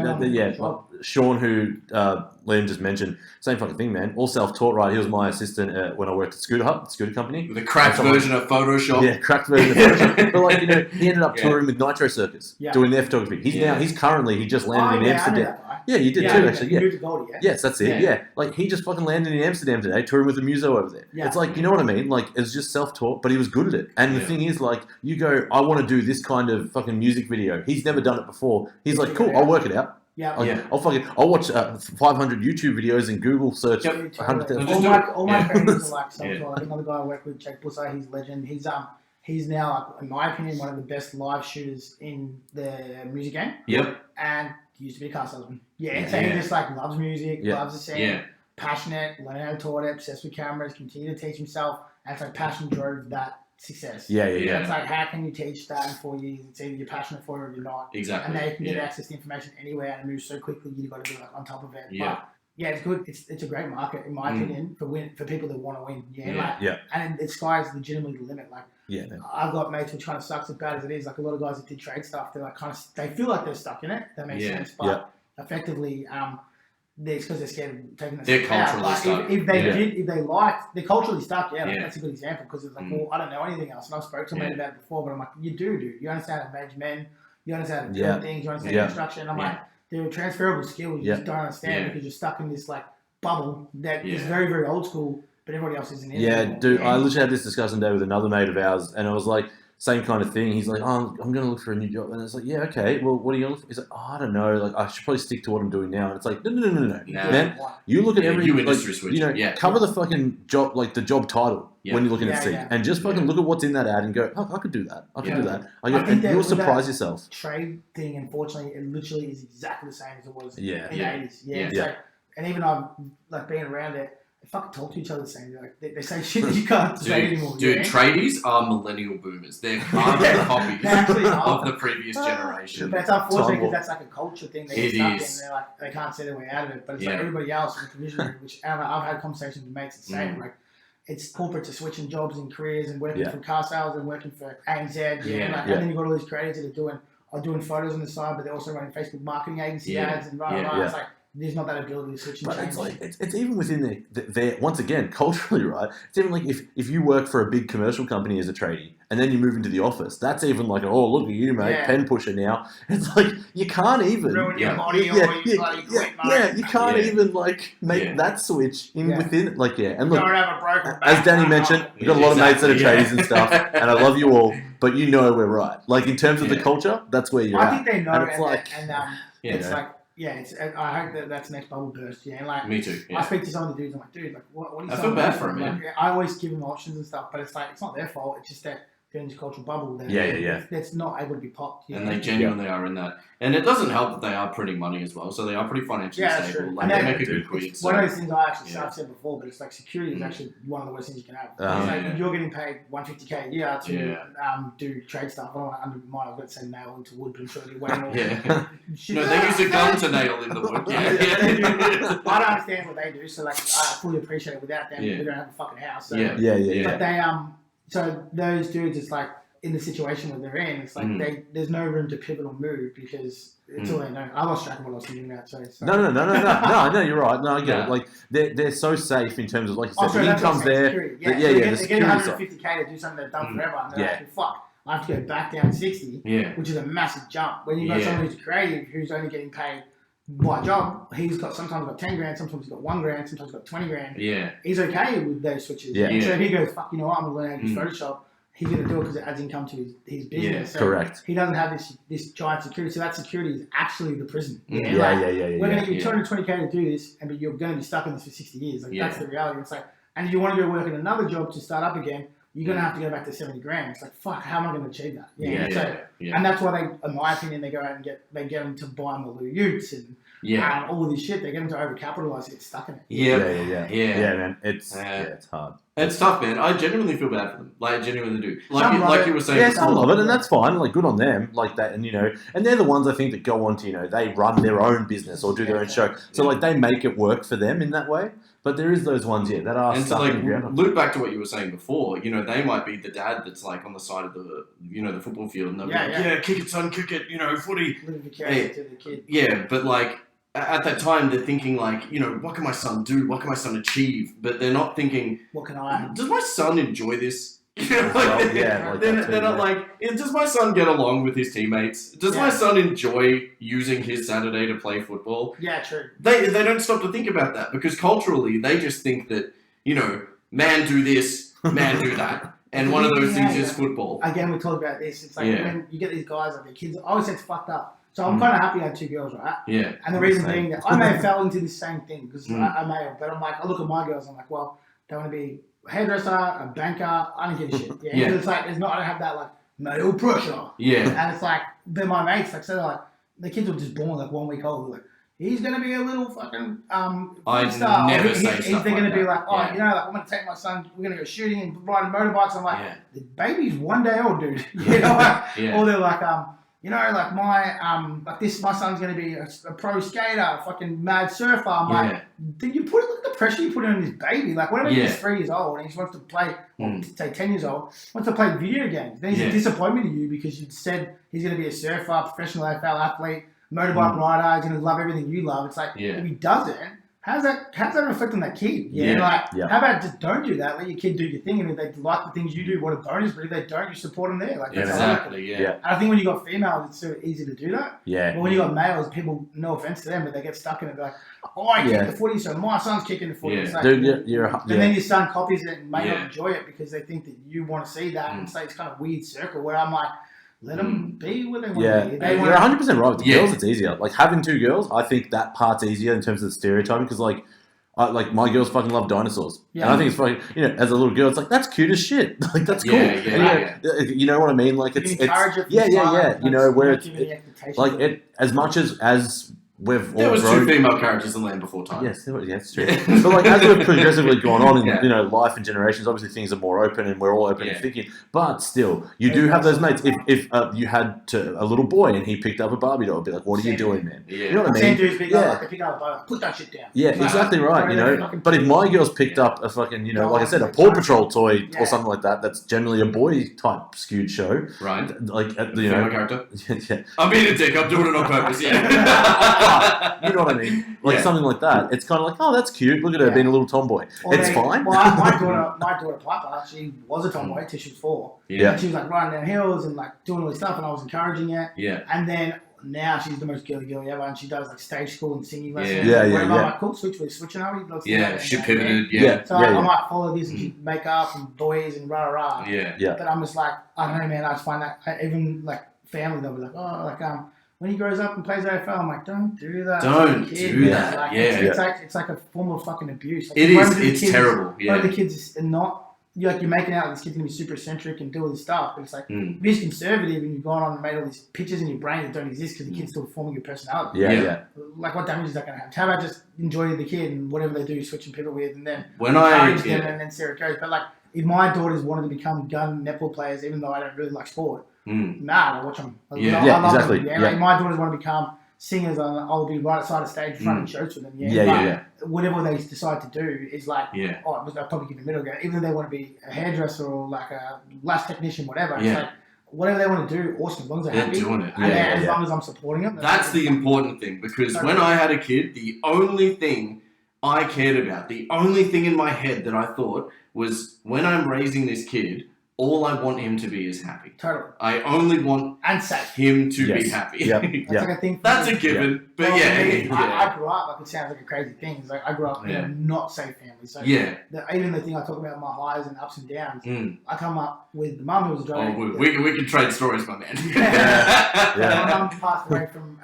Sean, who Liam just mentioned, same fucking thing, man. All self-taught, right? He was my assistant when I worked at Scooter Company. With a cracked version of Photoshop. Yeah, cracked version of Photoshop. But like, he ended up touring with Nitro Circus, doing their photography. He just landed in Amsterdam. Yeah, you did too, actually. Moved to Goldie, Yes, that's it. Yeah. Like, he just fucking landed in Amsterdam today, touring with the Muso over there. It's like, you know what I mean? Like, it's just self-taught, but he was good at it. And the thing is, like, you go, I want to do this kind of fucking music video. He's never done it before. He's like, cool, I'll work it out. I'll watch 500 YouTube videos and Google search 100,000. All my friends are like self-taught. Another guy I work with, Jake Busser, he's a legend. He's now, in my opinion, one of the best live shooters in the music game. And he used to be a car salesman. So he just like loves music, loves the scene, passionate, learn how to tour it, obsessed with cameras, continue to teach himself. And it's like passion drove that success. It's like, how can you teach that in 4 years? It's either you're passionate for it or you're not. Exactly. And now you can get access to information anywhere and move so quickly, you've got to be like on top of it. But it's good. It's a great market, in my opinion, for people that want to win. And the sky's legitimately the limit. Like, I've got mates who are trying to suck as bad as it is. Like a lot of guys that did trade stuff, they're like they feel like they're stuck in it. That makes sense. But effectively, it's because they're scared of taking the They're culturally stuck. If they liked, they're culturally stuck. That's a good example because it's like, well, I don't know anything else. And I've spoken to someone about it before, but I'm like, you do, dude. You understand how to manage men. You understand how to build things. You understand construction. I'm like, they're transferable skills. You just don't understand because you're stuck in this like bubble that is very, very old school. But everybody else isn't in it anymore. Dude, I literally had this discussion today with another mate of ours, and I was like, same kind of thing. He's like, oh, I'm going to look for a new job. And it's like, yeah, okay, well, what are you going to look for? He's like, oh, I don't know. Like, I should probably stick to what I'm doing now. And it's like, no. Man, you look at every, industry switch. Cover the fucking job, like the job title when you're looking at Seek. And just fucking look at what's in that ad and go, oh, I could do that. I could do that. And you'll surprise yourself. Trade thing, unfortunately, it literally is exactly the same as it was in the 80s. Like, and even I've, like, being around it, they fucking talk to each other the same. Like, they say shit that you can't say anymore. Dude, tradies are millennial boomers. They're carbon copies of the previous generation. But it's unfortunate because that's like a culture thing they get stuck in. They're like, they can't see their way out of it. But it's like everybody else in the provisionary, which I've had conversations with mates that say, like, it's corporates are switching jobs and careers and working for car sales and working for ANZ. And then you've got all these creators that are doing photos on the side, but they're also running Facebook marketing agency ads and It's like, there's not that ability to switch and change. It's like it's even within their once again culturally, right? It's even like if you work for a big commercial company as a tradie and then you move into the office, that's even like, oh, look at you, mate, pen pusher now. It's like you can't even ruin your body or you bloody quit, you can't even like make that switch within like and look, don't have a broken back, as Danny mentioned, we've got a lot of mates that are tradies and stuff, and I love you all, but you know we're right. Like in terms of the culture, that's where you're at. I think they know, and it's it's like. I hope that's the next bubble burst. Like me too. I speak to some of the dudes. I'm like, dude, like, what are you? I feel bad for them, man. I always give them options and stuff, but it's like it's not their fault. It's just that they're in this cultural bubble. That's not able to be popped. And they genuinely are in that. And it doesn't help that they are printing money as well, so they are pretty financially stable. Like they make a good quid. One of those things I've said before, but it's like security is actually one of the worst things you can have. Like you're getting paid $150K a year to do trade stuff. I don't want to undermine. I've got to say nail into wood, but I'm sure it'll be way more. No, they use a gun to nail in the wood. I don't understand what they do, so like I fully appreciate it. Without them, we don't have a fucking house. So. But they so those dudes, it's like. In the situation where they're in, it's like there's no room to pivot or move because it's all they know. I lost track of what I was thinking about. So No, you're right. No, I get it. Like they're so safe in terms of like you said, the income's there. They're getting $150K to do something they've done forever, and they're like, fuck, I have to go back down to 60, which is a massive jump. When you've got someone who's creative, who's only getting paid by job, he's got sometimes got 10 grand, sometimes he's got 1 grand, sometimes he's got 20 grand. Yeah. He's okay with those switches. So if he goes, fuck, you know what, I'm going to learn how to use Photoshop, he's going to do it because it adds income to his business. Yeah, so correct. He doesn't have this giant security. So that security is actually the prison. We're going to give you 220k to do this, but you're going to be stuck in this for 60 years. Like that's the reality. It's like, and if you want to go work in another job to start up again, you're going to have to go back to 70 grand. It's like, fuck, how am I going to achieve that? And that's why they, in my opinion, they go out and get them to buy more little utes and all of this shit. They get them to overcapitalize and get stuck in it. Yeah, man. It's hard. It's tough, man. I genuinely feel bad for them. Like, I genuinely do. Like you were saying. Yeah, some love it, and that's fine. Like, good on them. Like that, and and they're the ones I think that go on to, they run their own business or do their own show. So like, they make it work for them in that way. But there is those ones, that are stuck in the ground. Loop back to what you were saying before. They might be the dad that's like on the side of the, the football field, and they'll be like, kick it, son, kick it, footy. To the kid. Yeah, but like at that time, they're thinking like, what can my son do? What can my son achieve? But they're not thinking, what can I? Does my son enjoy this? They're not like, does my son get along with his teammates? Does my son enjoy using his Saturday to play football? Yeah, true. They don't stop to think about that because culturally they just think that, man do this, man do that. And one of those things is football. Again, we talk about this. It's like when you get these guys, like the kids, I always say it's fucked up. So I'm kind of happy I had 2 girls, right? Yeah. And the reason being that I may have fell into this same thing because I may have, but I'm like, I look at my girls, I'm like, well, they want to be a hairdresser, a banker, I don't give a shit. Yeah. It's like, I don't have that like male pressure. Yeah. And it's like, they're my mates, like, so they're like, the kids were just born like 1 week old. They're like, he's going to be a little fucking star. Never say stuff they're going to be like, like, I'm going to take my son, we're going to go shooting and riding motorbikes. I'm like, the baby's 1 day old, dude. Or they're like, like my son's going to be a pro skater, fucking mad surfer. I'm like, look at the pressure you put on this baby. Like, whenever he's 3 years old and he just wants to play, say 10 years old, wants to play video games, then he's a disappointment to you because you said he's going to be a surfer, professional AFL athlete, motorbike rider, he's going to love everything you love. It's like, if he doesn't, how's that reflect on that kid? How about just don't do that? Let your kid do your thing, and if they like the things you do, what a bonus. But if they don't, you support them there. Like exactly. And I think when you got females, it's so easy to do that. But when you got males, people, no offense to them, but they get stuck in it. They're like, I kick the footy, so my son's kicking the footy. It's like, dude, then your son copies it and may not enjoy it because they think that you want to see that, and say it's kind of weird circle where I'm like, let them be what they want to be. You're 100% right with the girls. It's easier. Like having 2 girls, I think that part's easier in terms of the stereotyping because like my girls fucking love dinosaurs, and I think it's funny. As a little girl, it's like that's cute as shit. Like that's cool. You know what I mean? Like it's where it's like it as much as we've all there was grown. 2 female characters in Land Before Time. Yes, it's true. But like as we've progressively gone on in life and generations, obviously things are more open and we're all open and thinking. But still, you do have those mates. If you had a little boy and he picked up a Barbie doll, it'd be like, "What are you doing, man?" You know what I mean? Same dudes pick up a Barbie, put that shit down. Yeah, exactly right. But if my girls picked up a fucking, like I said, a Paw Patrol toy or something like that, that's generally a boy type skewed show, right? Like female character. I'm being a dick. I'm doing it on purpose. You know what I mean? Like something like that. It's kind of like, oh, that's cute. Look at her being a little tomboy. It's fine. Well, my daughter Piper, she was a tomboy until she was 4. And she was like riding down hills and like doing all this stuff, and I was encouraging it. And then now she's the most girly ever, and she does like stage school and singing lessons. I'm like, cool, switching over. She pivoted. So I might follow this and she makeup and boys and rah. But I'm just like, I don't know, man. I just find that even like family, they'll be like, when he grows up and plays AFL, I'm like, don't do that. Don't do that. Like, it's like a form of fucking abuse. Like, it is. It's terrible. The kids are not. You're making out this kid's gonna be super eccentric and do all this stuff, but it's like if you're conservative and you've gone on and made all these pictures in your brain that don't exist because the kid's still forming your personality. Like, what damage is that gonna have? How about just enjoy the kid and whatever they do, switch and pivot with, and then encourage them and then see how it goes. But like, if my daughters wanted to become gun netball players, even though I don't really like sport. I watch them. I love exactly. Them, Like, my daughters want to become singers, I'll be right outside the stage running shows with them. Whatever they decide to do is like, they'll probably get the middle ground. Even if they want to be a hairdresser or like a lash technician, whatever. It's like, whatever they want to do, awesome. As long as they're happy. Doing it. And as long as I'm supporting them. That's the important thing, because when I had a kid, the only thing I cared about, the only thing in my head that I thought was, when I'm raising this kid, all I want him to be is happy. Totally. I only want and safe him to be happy. Yep. That's like a thing. That's a given. But well, yeah, I grew up. Like it sounds like a crazy thing. It's like I grew up in a not safe family. So even the thing I talk about my highs and ups and downs. I come up with the mum who was a drug addict. We can trade stories, my man. My mum passed away from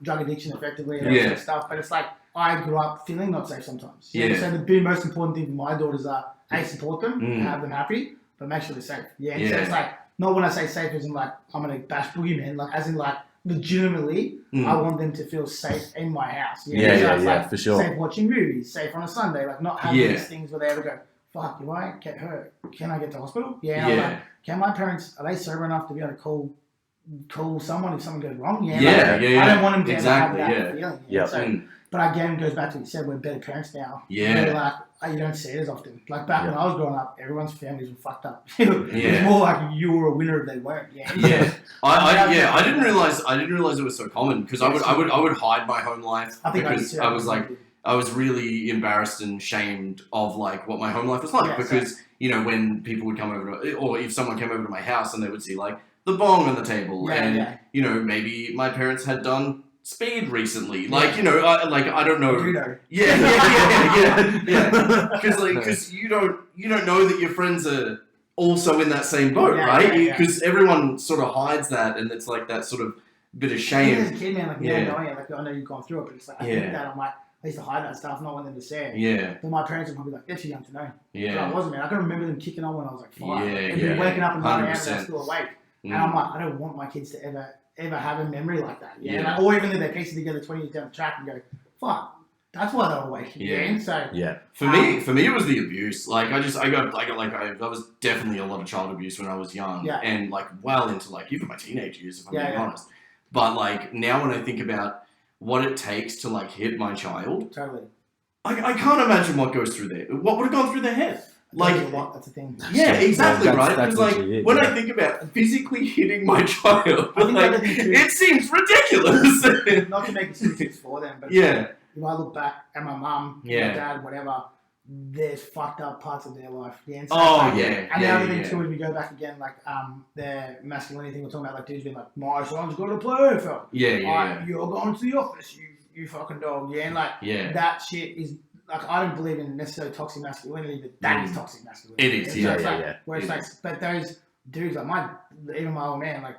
drug addiction effectively and all that stuff. But it's like I grew up feeling not safe sometimes. So the most important thing for my daughters are support them, have them happy, but make sure they're safe. So it's like, not when I say safe as in like, I'm going to bash boogeyman, like as in like, legitimately, I want them to feel safe in my house. Like, for sure. Safe watching movies, safe on a Sunday, like not having these things where they ever go, fuck, you might get hurt. Can I get to hospital? Like, can my parents, are they sober enough to be able to call someone if something goes wrong? I don't want them to have that feeling. So, but again, it goes back to what you said, we're better parents now. We're like, you don't see it as often. Like back when I was growing up, everyone's families were fucked up. It's more like you were a winner if they weren't. I didn't realize it was so common because I would hide my home life because I was like I was really embarrassed and shamed of like what my home life was like because you know when people would come over to, or if someone came over to my house and they would see like the bong on the table and you know maybe my parents had done speed recently, like you know, I don't know. Because you don't know that your friends are also in that same boat, right? Because everyone sort of hides that, and it's like that sort of bit of shame. As a kid, man, like I know you've gone through it, but it's like I think that I'm like I used to hide that stuff, not want them to say it. But my parents were probably like, "They're too young to know." But I wasn't, man. I can remember them kicking on when I was like 5. And waking up and running out and still awake, and I'm like, I don't want my kids to ever have a memory like that. Like, or even if they piece it together 20 years down the track and go, fuck, that's why they were awake. So for me it was the abuse. Like I was definitely a lot of child abuse when I was young and like well into like even my teenage years if I'm being honest. But like now when I think about what it takes to like hit my child, I can't imagine what goes through what would have gone through their head. Like that's the thing. Yeah, exactly, right? Because like when I think about physically hitting my child, like, it seems ridiculous. Not to make excuses for them, but if I look back at my mum, my dad, whatever, there's fucked up parts of their life. And the other thing too is we go back again, like the masculinity thing we're talking about, like dudes being like, my son's got to play AFL. You're going to the office, you fucking dog. And like that shit is. Like, I don't believe in necessarily toxic masculinity, but that is toxic masculinity. It is, Where it's like, but those dudes, like even my old man, like,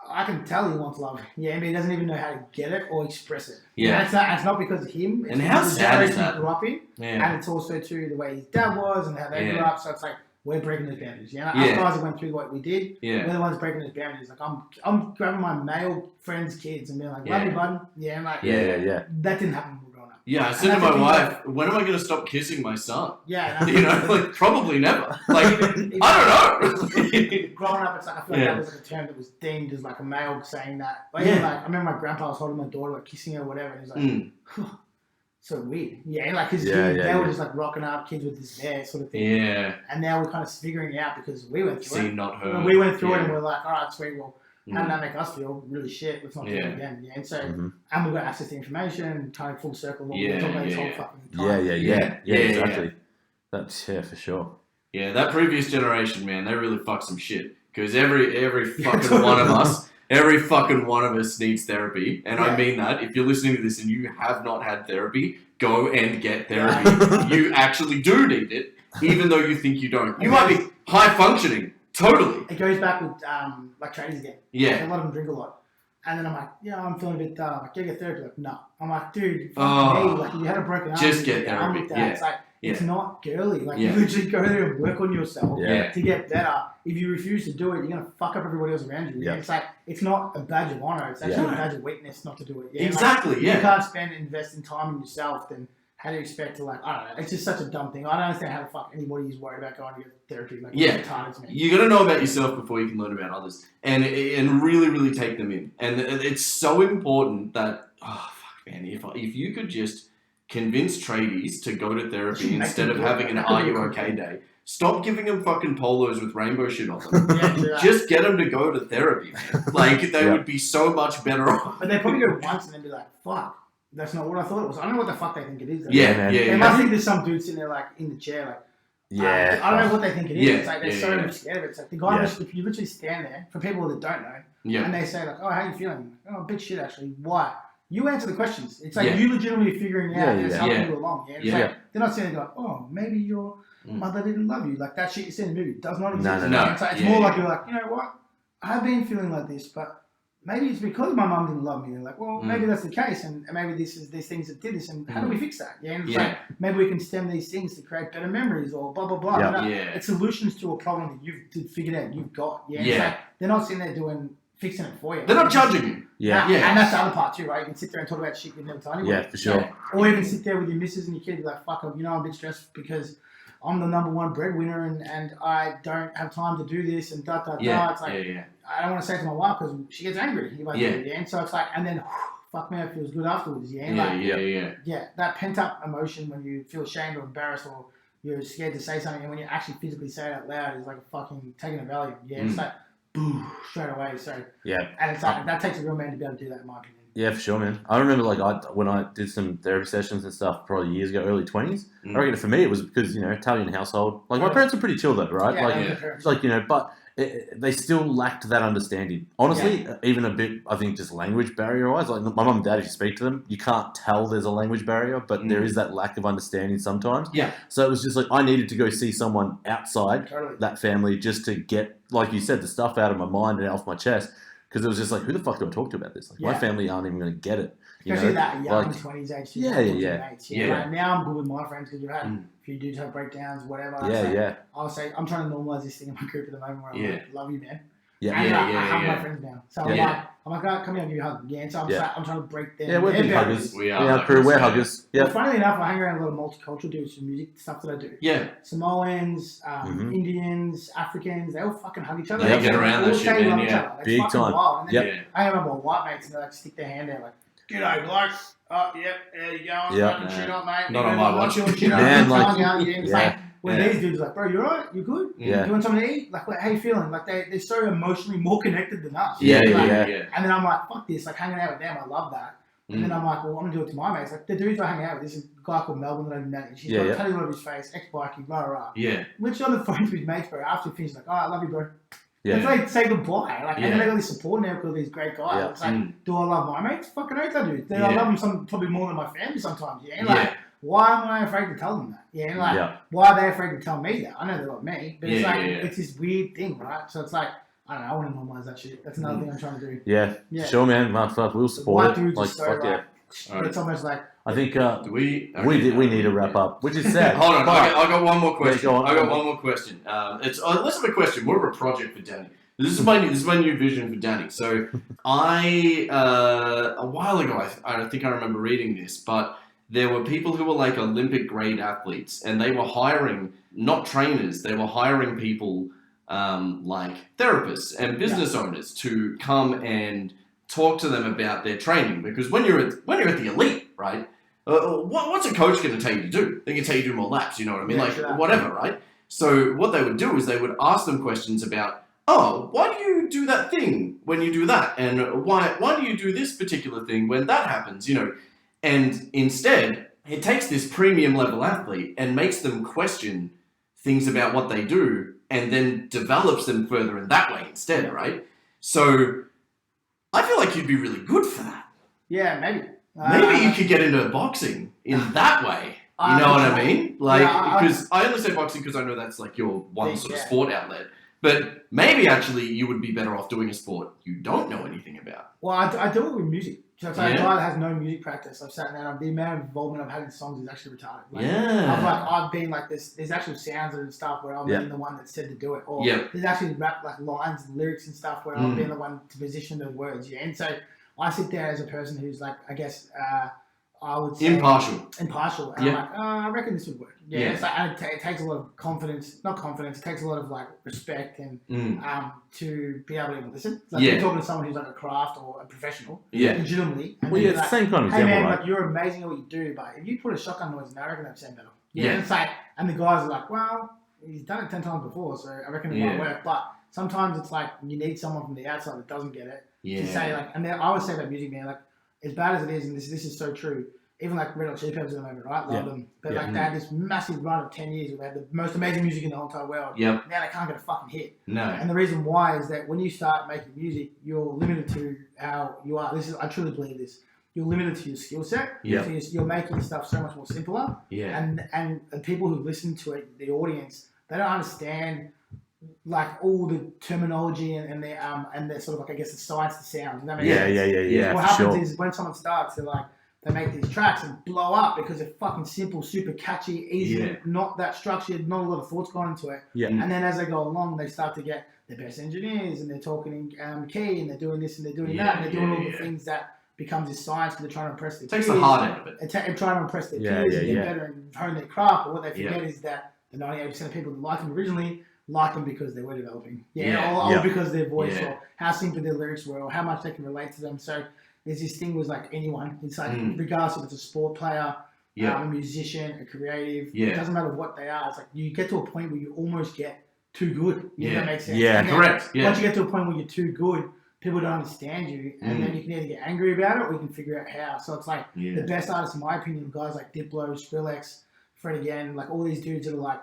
I can tell he wants love. But he doesn't even know how to get it or express it. And it's not because of him. It's and how sad is that? He grew up in. And it's also too the way his dad was and how they grew up. So it's like, we're breaking those boundaries. Us guys that went through what we did, we're the ones breaking those boundaries. Like, I'm grabbing my male friends' kids and being like, love you, bud. That didn't happen. I said to my wife, when am I going to stop kissing my son? You know, like, probably never. Like, I don't know. Growing up, it's like, I feel like that was like a term that was deemed as like a male saying that. Like, like I remember my grandpa was holding my daughter, like kissing her or whatever, and he was like, so weird. Like, because they were just like rocking up, kids with this hair sort of thing. And now we're kind of figuring it out because we went through it. Not her. We went through it and we're like, all right, sweet, well, how did that make us feel? Really shit. Let's not do it again. And so, and we've got access to information, kind of full circle. What we're talking about this whole fucking time. Exactly. That's for sure. Yeah, that previous generation, man, they really fucked some shit because every fucking one of us. Every fucking one of us needs therapy, and I mean that. If you're listening to this and you have not had therapy, go and get therapy. You actually do need it, even though you think you don't. You might be high functioning. Totally. It goes back with like tradies again. Like, a lot of them drink a lot. And then I'm like, I'm feeling a bit like, get therapy. Like, no. I'm like, dude, like you had a broken arm. Just get therapy. It's like, it's not girly. Like, you literally go there and work on yourself to get better. If you refuse to do it, you're going to fuck up everybody else around you. It's like, it's not a badge of honor. It's actually a badge of weakness not to do it. Exactly, like, you can't invest in time in yourself, then how do you expect to, like, I don't know. It's just such a dumb thing. I don't understand how the fuck anybody is worried about going to get therapy. Like, it's you got to know about yourself before you can learn about others. And really, really take them in. And it's so important that, man, if you could just convince tradies to go to therapy instead of having an Are You Okay day. Stop giving them fucking polos with rainbow shit on them. Just get them to go to therapy, man. Like, they would be so much better off. But they probably go once and then be like, fuck, that's not what I thought it was. I don't know what the fuck they think it is. They must think there's some dude sitting there, like, in the chair, like, Yeah. I don't know what they think it is. Yeah. It's like they're so scared of it. It's like the guy, if you literally stand there, for people that don't know, and they say like, oh, how you feeling? Oh, a bit shit actually. Why? You answer the questions. It's like you legitimately figuring out and it's helping you along. Yeah. It's like, they're not saying like, oh, maybe your mother didn't love you. Like that shit you see in the movie does not exist. No. It's, like, it's more like you're like, you know what? I've been feeling like this, but maybe it's because my mum didn't love me. They're like, well, maybe that's the case, and maybe these things that did this, and how do we fix that? Yeah, and it's like maybe we can stem these things to create better memories, or blah blah blah. It's solutions to a problem that you've figured out, you've got. Yeah, It's like, they're not sitting there fixing it for you. They're not judging you. And that's the other part too, right? You can sit there and talk about shit you've never told anyone. Yeah, for sure. Or even sit there with your missus and your kid, be like, fuck, I'm a bit stressed because I'm the number one breadwinner and I don't have time to do this and da da da. It's like I don't want to say it to my wife because she gets angry. And so it's like, and then fuck me, it feels good afterwards. That pent up emotion when you feel ashamed or embarrassed or you're scared to say something, and when you actually physically say it out loud, is like a fucking taking a Valium. It's like boom, straight away. So and it's like that takes a real man to be able to do that, in my opinion. Yeah, for sure, man. I remember when I did some therapy sessions and stuff probably years ago, early 20s. I reckon for me it was because, Italian household. Like my parents were pretty chill though, right? But they still lacked that understanding. Honestly, even a bit, I think, just language barrier-wise. Like my mum and dad, if you speak to them, you can't tell there's a language barrier, but there is that lack of understanding sometimes. Yeah. So it was just like I needed to go see someone outside that family just to get, like you said, the stuff out of my mind and off my chest. Because it was just like, who the fuck do I talk to about this? Like, my family aren't even going to get it. Especially that young 20s age. Mates. Yeah. Now I'm good with my friends because you've had a few dudes have breakdowns, whatever. I'll say, I'm trying to normalize this thing in my group at the moment where I'm like, love you, man. I hug my friends now. So I'm like, oh, come here, I'll give you a hug. And so I'm trying to break them. Yeah, we're big huggers. We are crew, we're huggers. Well, funnily enough, I hang around a lot of multicultural dudes from music stuff that I do. Yeah. Samoans, Indians, Africans, they all fucking hug each other. They get around that shit, man. Big time. Wild. And then I remember white mates and they like stick their hand out like, g'day, bloke. Oh, there you go. Fucking shit up, mate. Not on my watch. Man, these dudes are like, bro, you alright? You good? Yeah. You want something to eat? Like, how you feeling? Like, they're so emotionally more connected than us. Yeah. And then I'm like, fuck this. Like, hanging out with them, I love that. And then I'm like, well, I'm going to do it to my mates. Like, the dudes I hang out with, this is a guy called Melbourne that I've met. She's got a tattoo over his face, ex-bikie, blah, blah, blah. Yeah. Literally on the phone to his mates, bro. After he finished, like, oh, I love you, bro. Yeah. It's like, say goodbye. Like, and then they got this support now because of these great guys. Yeah. It's like, do I love my mates? Fucking oath I do. I love them probably more than my family sometimes. Why am I afraid to tell them that? Why are they afraid to tell me that? I know they love me, but it's this weird thing, right? So it's like, I don't know, I want to normalize that shit. That's another thing I'm trying to do. Yeah. Sure, man. We'll support it. Like, fuck yeah. But it's almost like, I think we need to wrap up, which is sad. Hold on, I got one more question. I got one more question. It's less of a question, more of a project for Danny. This is my new vision for Danny. So I a while ago, I think I remember reading this, but there were people who were like Olympic grade athletes, and they were hiring not trainers, they were hiring people like therapists and business owners to come and talk to them about their training, because when you're at the elite, right? What's a coach going to tell you to do? They can tell you to do more laps, you know what I mean? Whatever, right? So what they would do is they would ask them questions about, oh, why do you do that thing when you do that? And why do you do this particular thing when that happens, you know? And instead, it takes this premium level athlete and makes them question things about what they do and then develops them further in that way instead, right? So I feel like you'd be really good for that. Yeah, maybe. Maybe you could get into boxing in that way. You know what I mean? Like, because I only say boxing because I know that's like your one sort of sport outlet. But maybe actually you would be better off doing a sport you don't know anything about. Well, I do it with music. So it's like a guy that has no music practice. I've sat down, the amount of involvement I've had in songs is actually retarded. Like, I've been like this. There's actual sounds and stuff where I've been the one that said to do it. Or there's actually rap like lines and lyrics and stuff where I've been the one to position the words. Yeah, and so I sit there as a person who's like, I guess, I would say impartial. And I'm like, I reckon this would work. Yeah. It's like, and it takes a lot of confidence, it takes a lot of like respect and to be able to listen. Like you're talking to someone who's like a craft or a professional, legitimately. And it's the same kind of example, man, right? Like you're amazing at what you do, but if you put a shotgun noise in, I reckon that'd sound better. And it's like, and the guys are like, well, he's done it 10 times before, so I reckon it might work. But sometimes it's like you need someone from the outside that doesn't get it to say like, and then I always say about music, man, like as bad as it is, and this is so true. even like Red Hot Chili Peppers at the moment, right? Love them. But like they had this massive run of 10 years where they had the most amazing music in the whole entire world. Yep. Now they can't get a fucking hit. No. And the reason why is that when you start making music, you're limited to how you are. I truly believe this. You're limited to your skill set. Yeah. So you're making stuff so much more simpler. Yeah. And people who listen to it, the audience, they don't understand like all the terminology and their sort of like, I guess, the science of sound. Does that make sense? Yeah. What happens is when someone starts, they make these tracks and blow up because they're fucking simple, super catchy, easy, not that structured, not a lot of thoughts gone into it. Yeah. And then as they go along, they start to get the best engineers and they're talking key and they're doing this and they're doing that and they're doing all the things that becomes this science because they're trying to impress their peers. Takes the heart out of it. And trying to impress their peers and get better and hone their craft. But what they forget is that the 98% of people that like them originally like them because they were developing. Or because their voice or how simple their lyrics were or how much they can relate to them. So there's this thing with like anyone. It's like regardless if it's a sport player, a musician, a creative, it doesn't matter what they are. It's like you get to a point where you almost get too good. That makes sense. Yeah, correct. Once you get to a point where you're too good, people don't understand you, and then you can either get angry about it or you can figure out how. So it's like the best artists, in my opinion, guys like Diplo, Skrillex, Fred again, like all these dudes that are like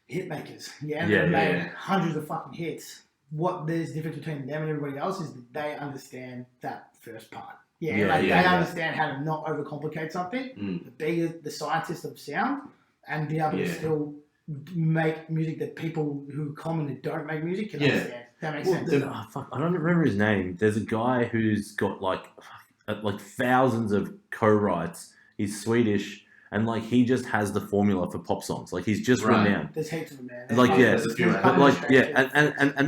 hit makers. They've made hundreds of fucking hits. What there's difference between them and everybody else is that they understand that first part. They understand how to not overcomplicate something, be the scientist of sound, and be able to still make music that people who commonly don't make music can understand. That makes sense. I don't remember his name. There's a guy who's got like thousands of co-writes. He's Swedish. And like he just has the formula for pop songs. Like he's just renowned. There's heaps of them, man. And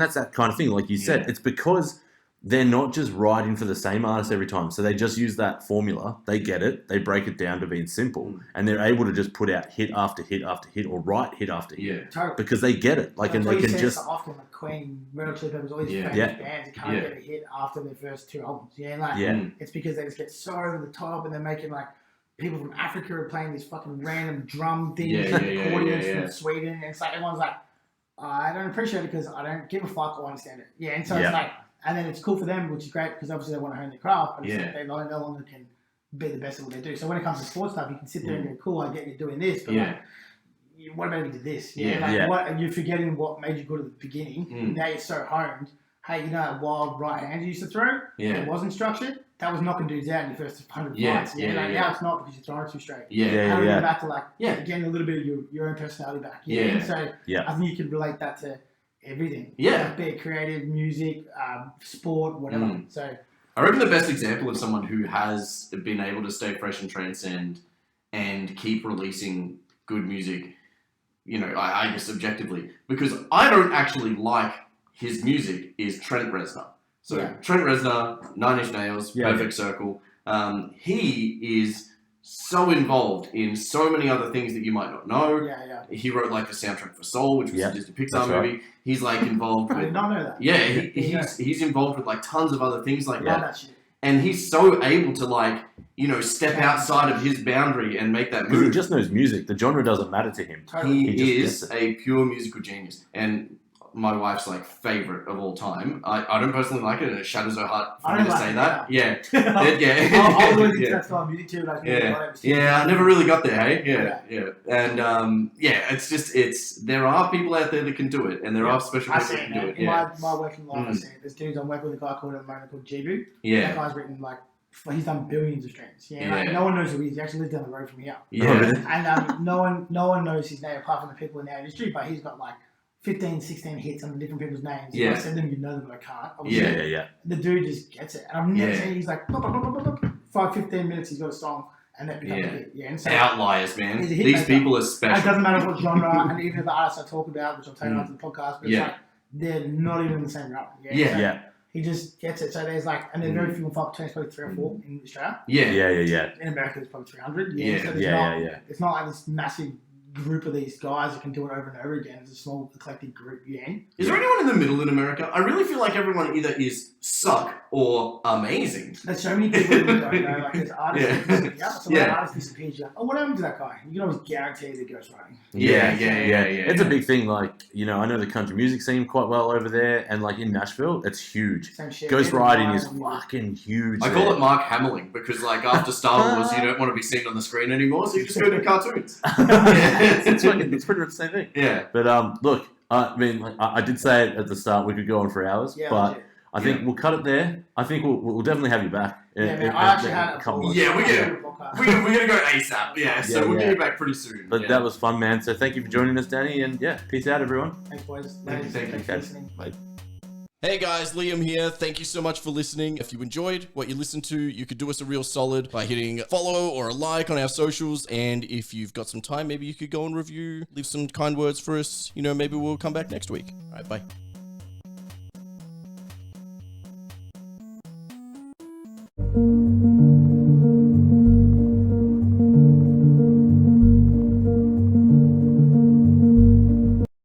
that's that kind of thing. Like you said, it's because they're not just writing for the same artist every time. So they just use that formula. They get it. They break it down to being simple, and they're able to just put out hit after hit after hit, or write hit after hit. Yeah, totally. Because they get it. Like, and they can just so often like Queen, Red Hot Chili Peppers, all these famous bands that can't get a hit after their first two albums. It's because they just get so over the top, and they're making like. People from Africa are playing these fucking random drum things, accordions from Sweden, and it's like everyone's like, I don't appreciate it because I don't give a fuck or understand it. And so it's like, and then it's cool for them, which is great because obviously they want to hone their craft, but it's like they no longer can be the best at what they do. So when it comes to sports stuff, you can sit there and go, cool, I get you doing this, but like, what about if you did this? What, you're forgetting what made you good at the beginning. Now you're so honed. Hey, you know that wild right hand you used to throw? It wasn't structured. That was knocking dudes out in your first 100 fights. Now it's not because you're throwing too straight. How do you go back to like getting a little bit of your own personality back? So I think you can relate that to everything. Like, be it creative, music, sport, whatever. So I reckon the best example of someone who has been able to stay fresh and transcend and keep releasing good music, I guess subjectively, because I don't actually like his music, is Trent Reznor. So Trent Reznor, 9 Inch Nails, Perfect Circle. He is so involved in so many other things that you might not know. He wrote like the soundtrack for Soul, which was a Disney Pixar movie. Right. He's like involved with. I did not know that. He's involved with like tons of other things like that. And he's so able to like step outside of his boundary and make that move. He just knows music. The genre doesn't matter to him. He is a pure musical genius. And my wife's like favorite of all time. I don't personally like it, and it shatters her heart for me to say that. I was always into that style of music too. Like, I never really got there. Hey, and it's just there are people out there that can do it, and there are special people that can do it. In my working life, I see it. There's dudes I'm working with a guy called at the moment called Jibu. That guy's written like. He's done billions of streams. Like, no one knows who he is. He actually lives down the road from here. And no one knows his name apart from the people in our industry. But he's got like 15, 16 hits under different people's names. If I said them, you know them, but I can't. Obviously, the dude just gets it. And I've never seen he's like, 15 minutes, he's got a song, and that becomes a hit. And so outliers, man. These people are special. It doesn't matter what genre, and even the artists I talk about, which I'll tell you after the podcast, but it's like, they're not even in the same realm. He just gets it. So there's like, and there's very few and far between. It's probably 3 or 4 in Australia. In America, there's probably 300. So it's not like this massive group of these guys that can do it over and over again. It's a small eclectic group. Is there anyone in the middle in America? I really feel like everyone either is suck or amazing. There's so many people who don't know. Like there's artists that disappear. So when an artist disappears, you're like, oh, what happened to that guy? You can always guarantee the ghostwriting. Yeah. It's a big thing. Like, you know, I know the country music scene quite well over there, and like in Nashville, it's huge. Ghostwriting is fucking huge. I call it Mark Hamelling because, like, after Star Wars, you don't want to be seen on the screen anymore, so you just go to cartoons. It's pretty much the same thing. Yeah. But look, I mean, like, I did say it at the start. We could go on for hours, but I think we'll cut it there. I think we'll definitely have you back. Yeah, man, I actually had a couple. Yeah, we're gonna go ASAP. Yeah, so we'll get you back pretty soon. But that was fun, man. So thank you for joining us, Danny, and peace out, everyone. Thanks, boys. Thank you for listening. Bye. Hey guys, Liam here. Thank you so much for listening. If you enjoyed what you listened to, you could do us a real solid by hitting follow or a like on our socials. And if you've got some time, maybe you could go and review, leave some kind words for us. You know, maybe we'll come back next week. All right, bye.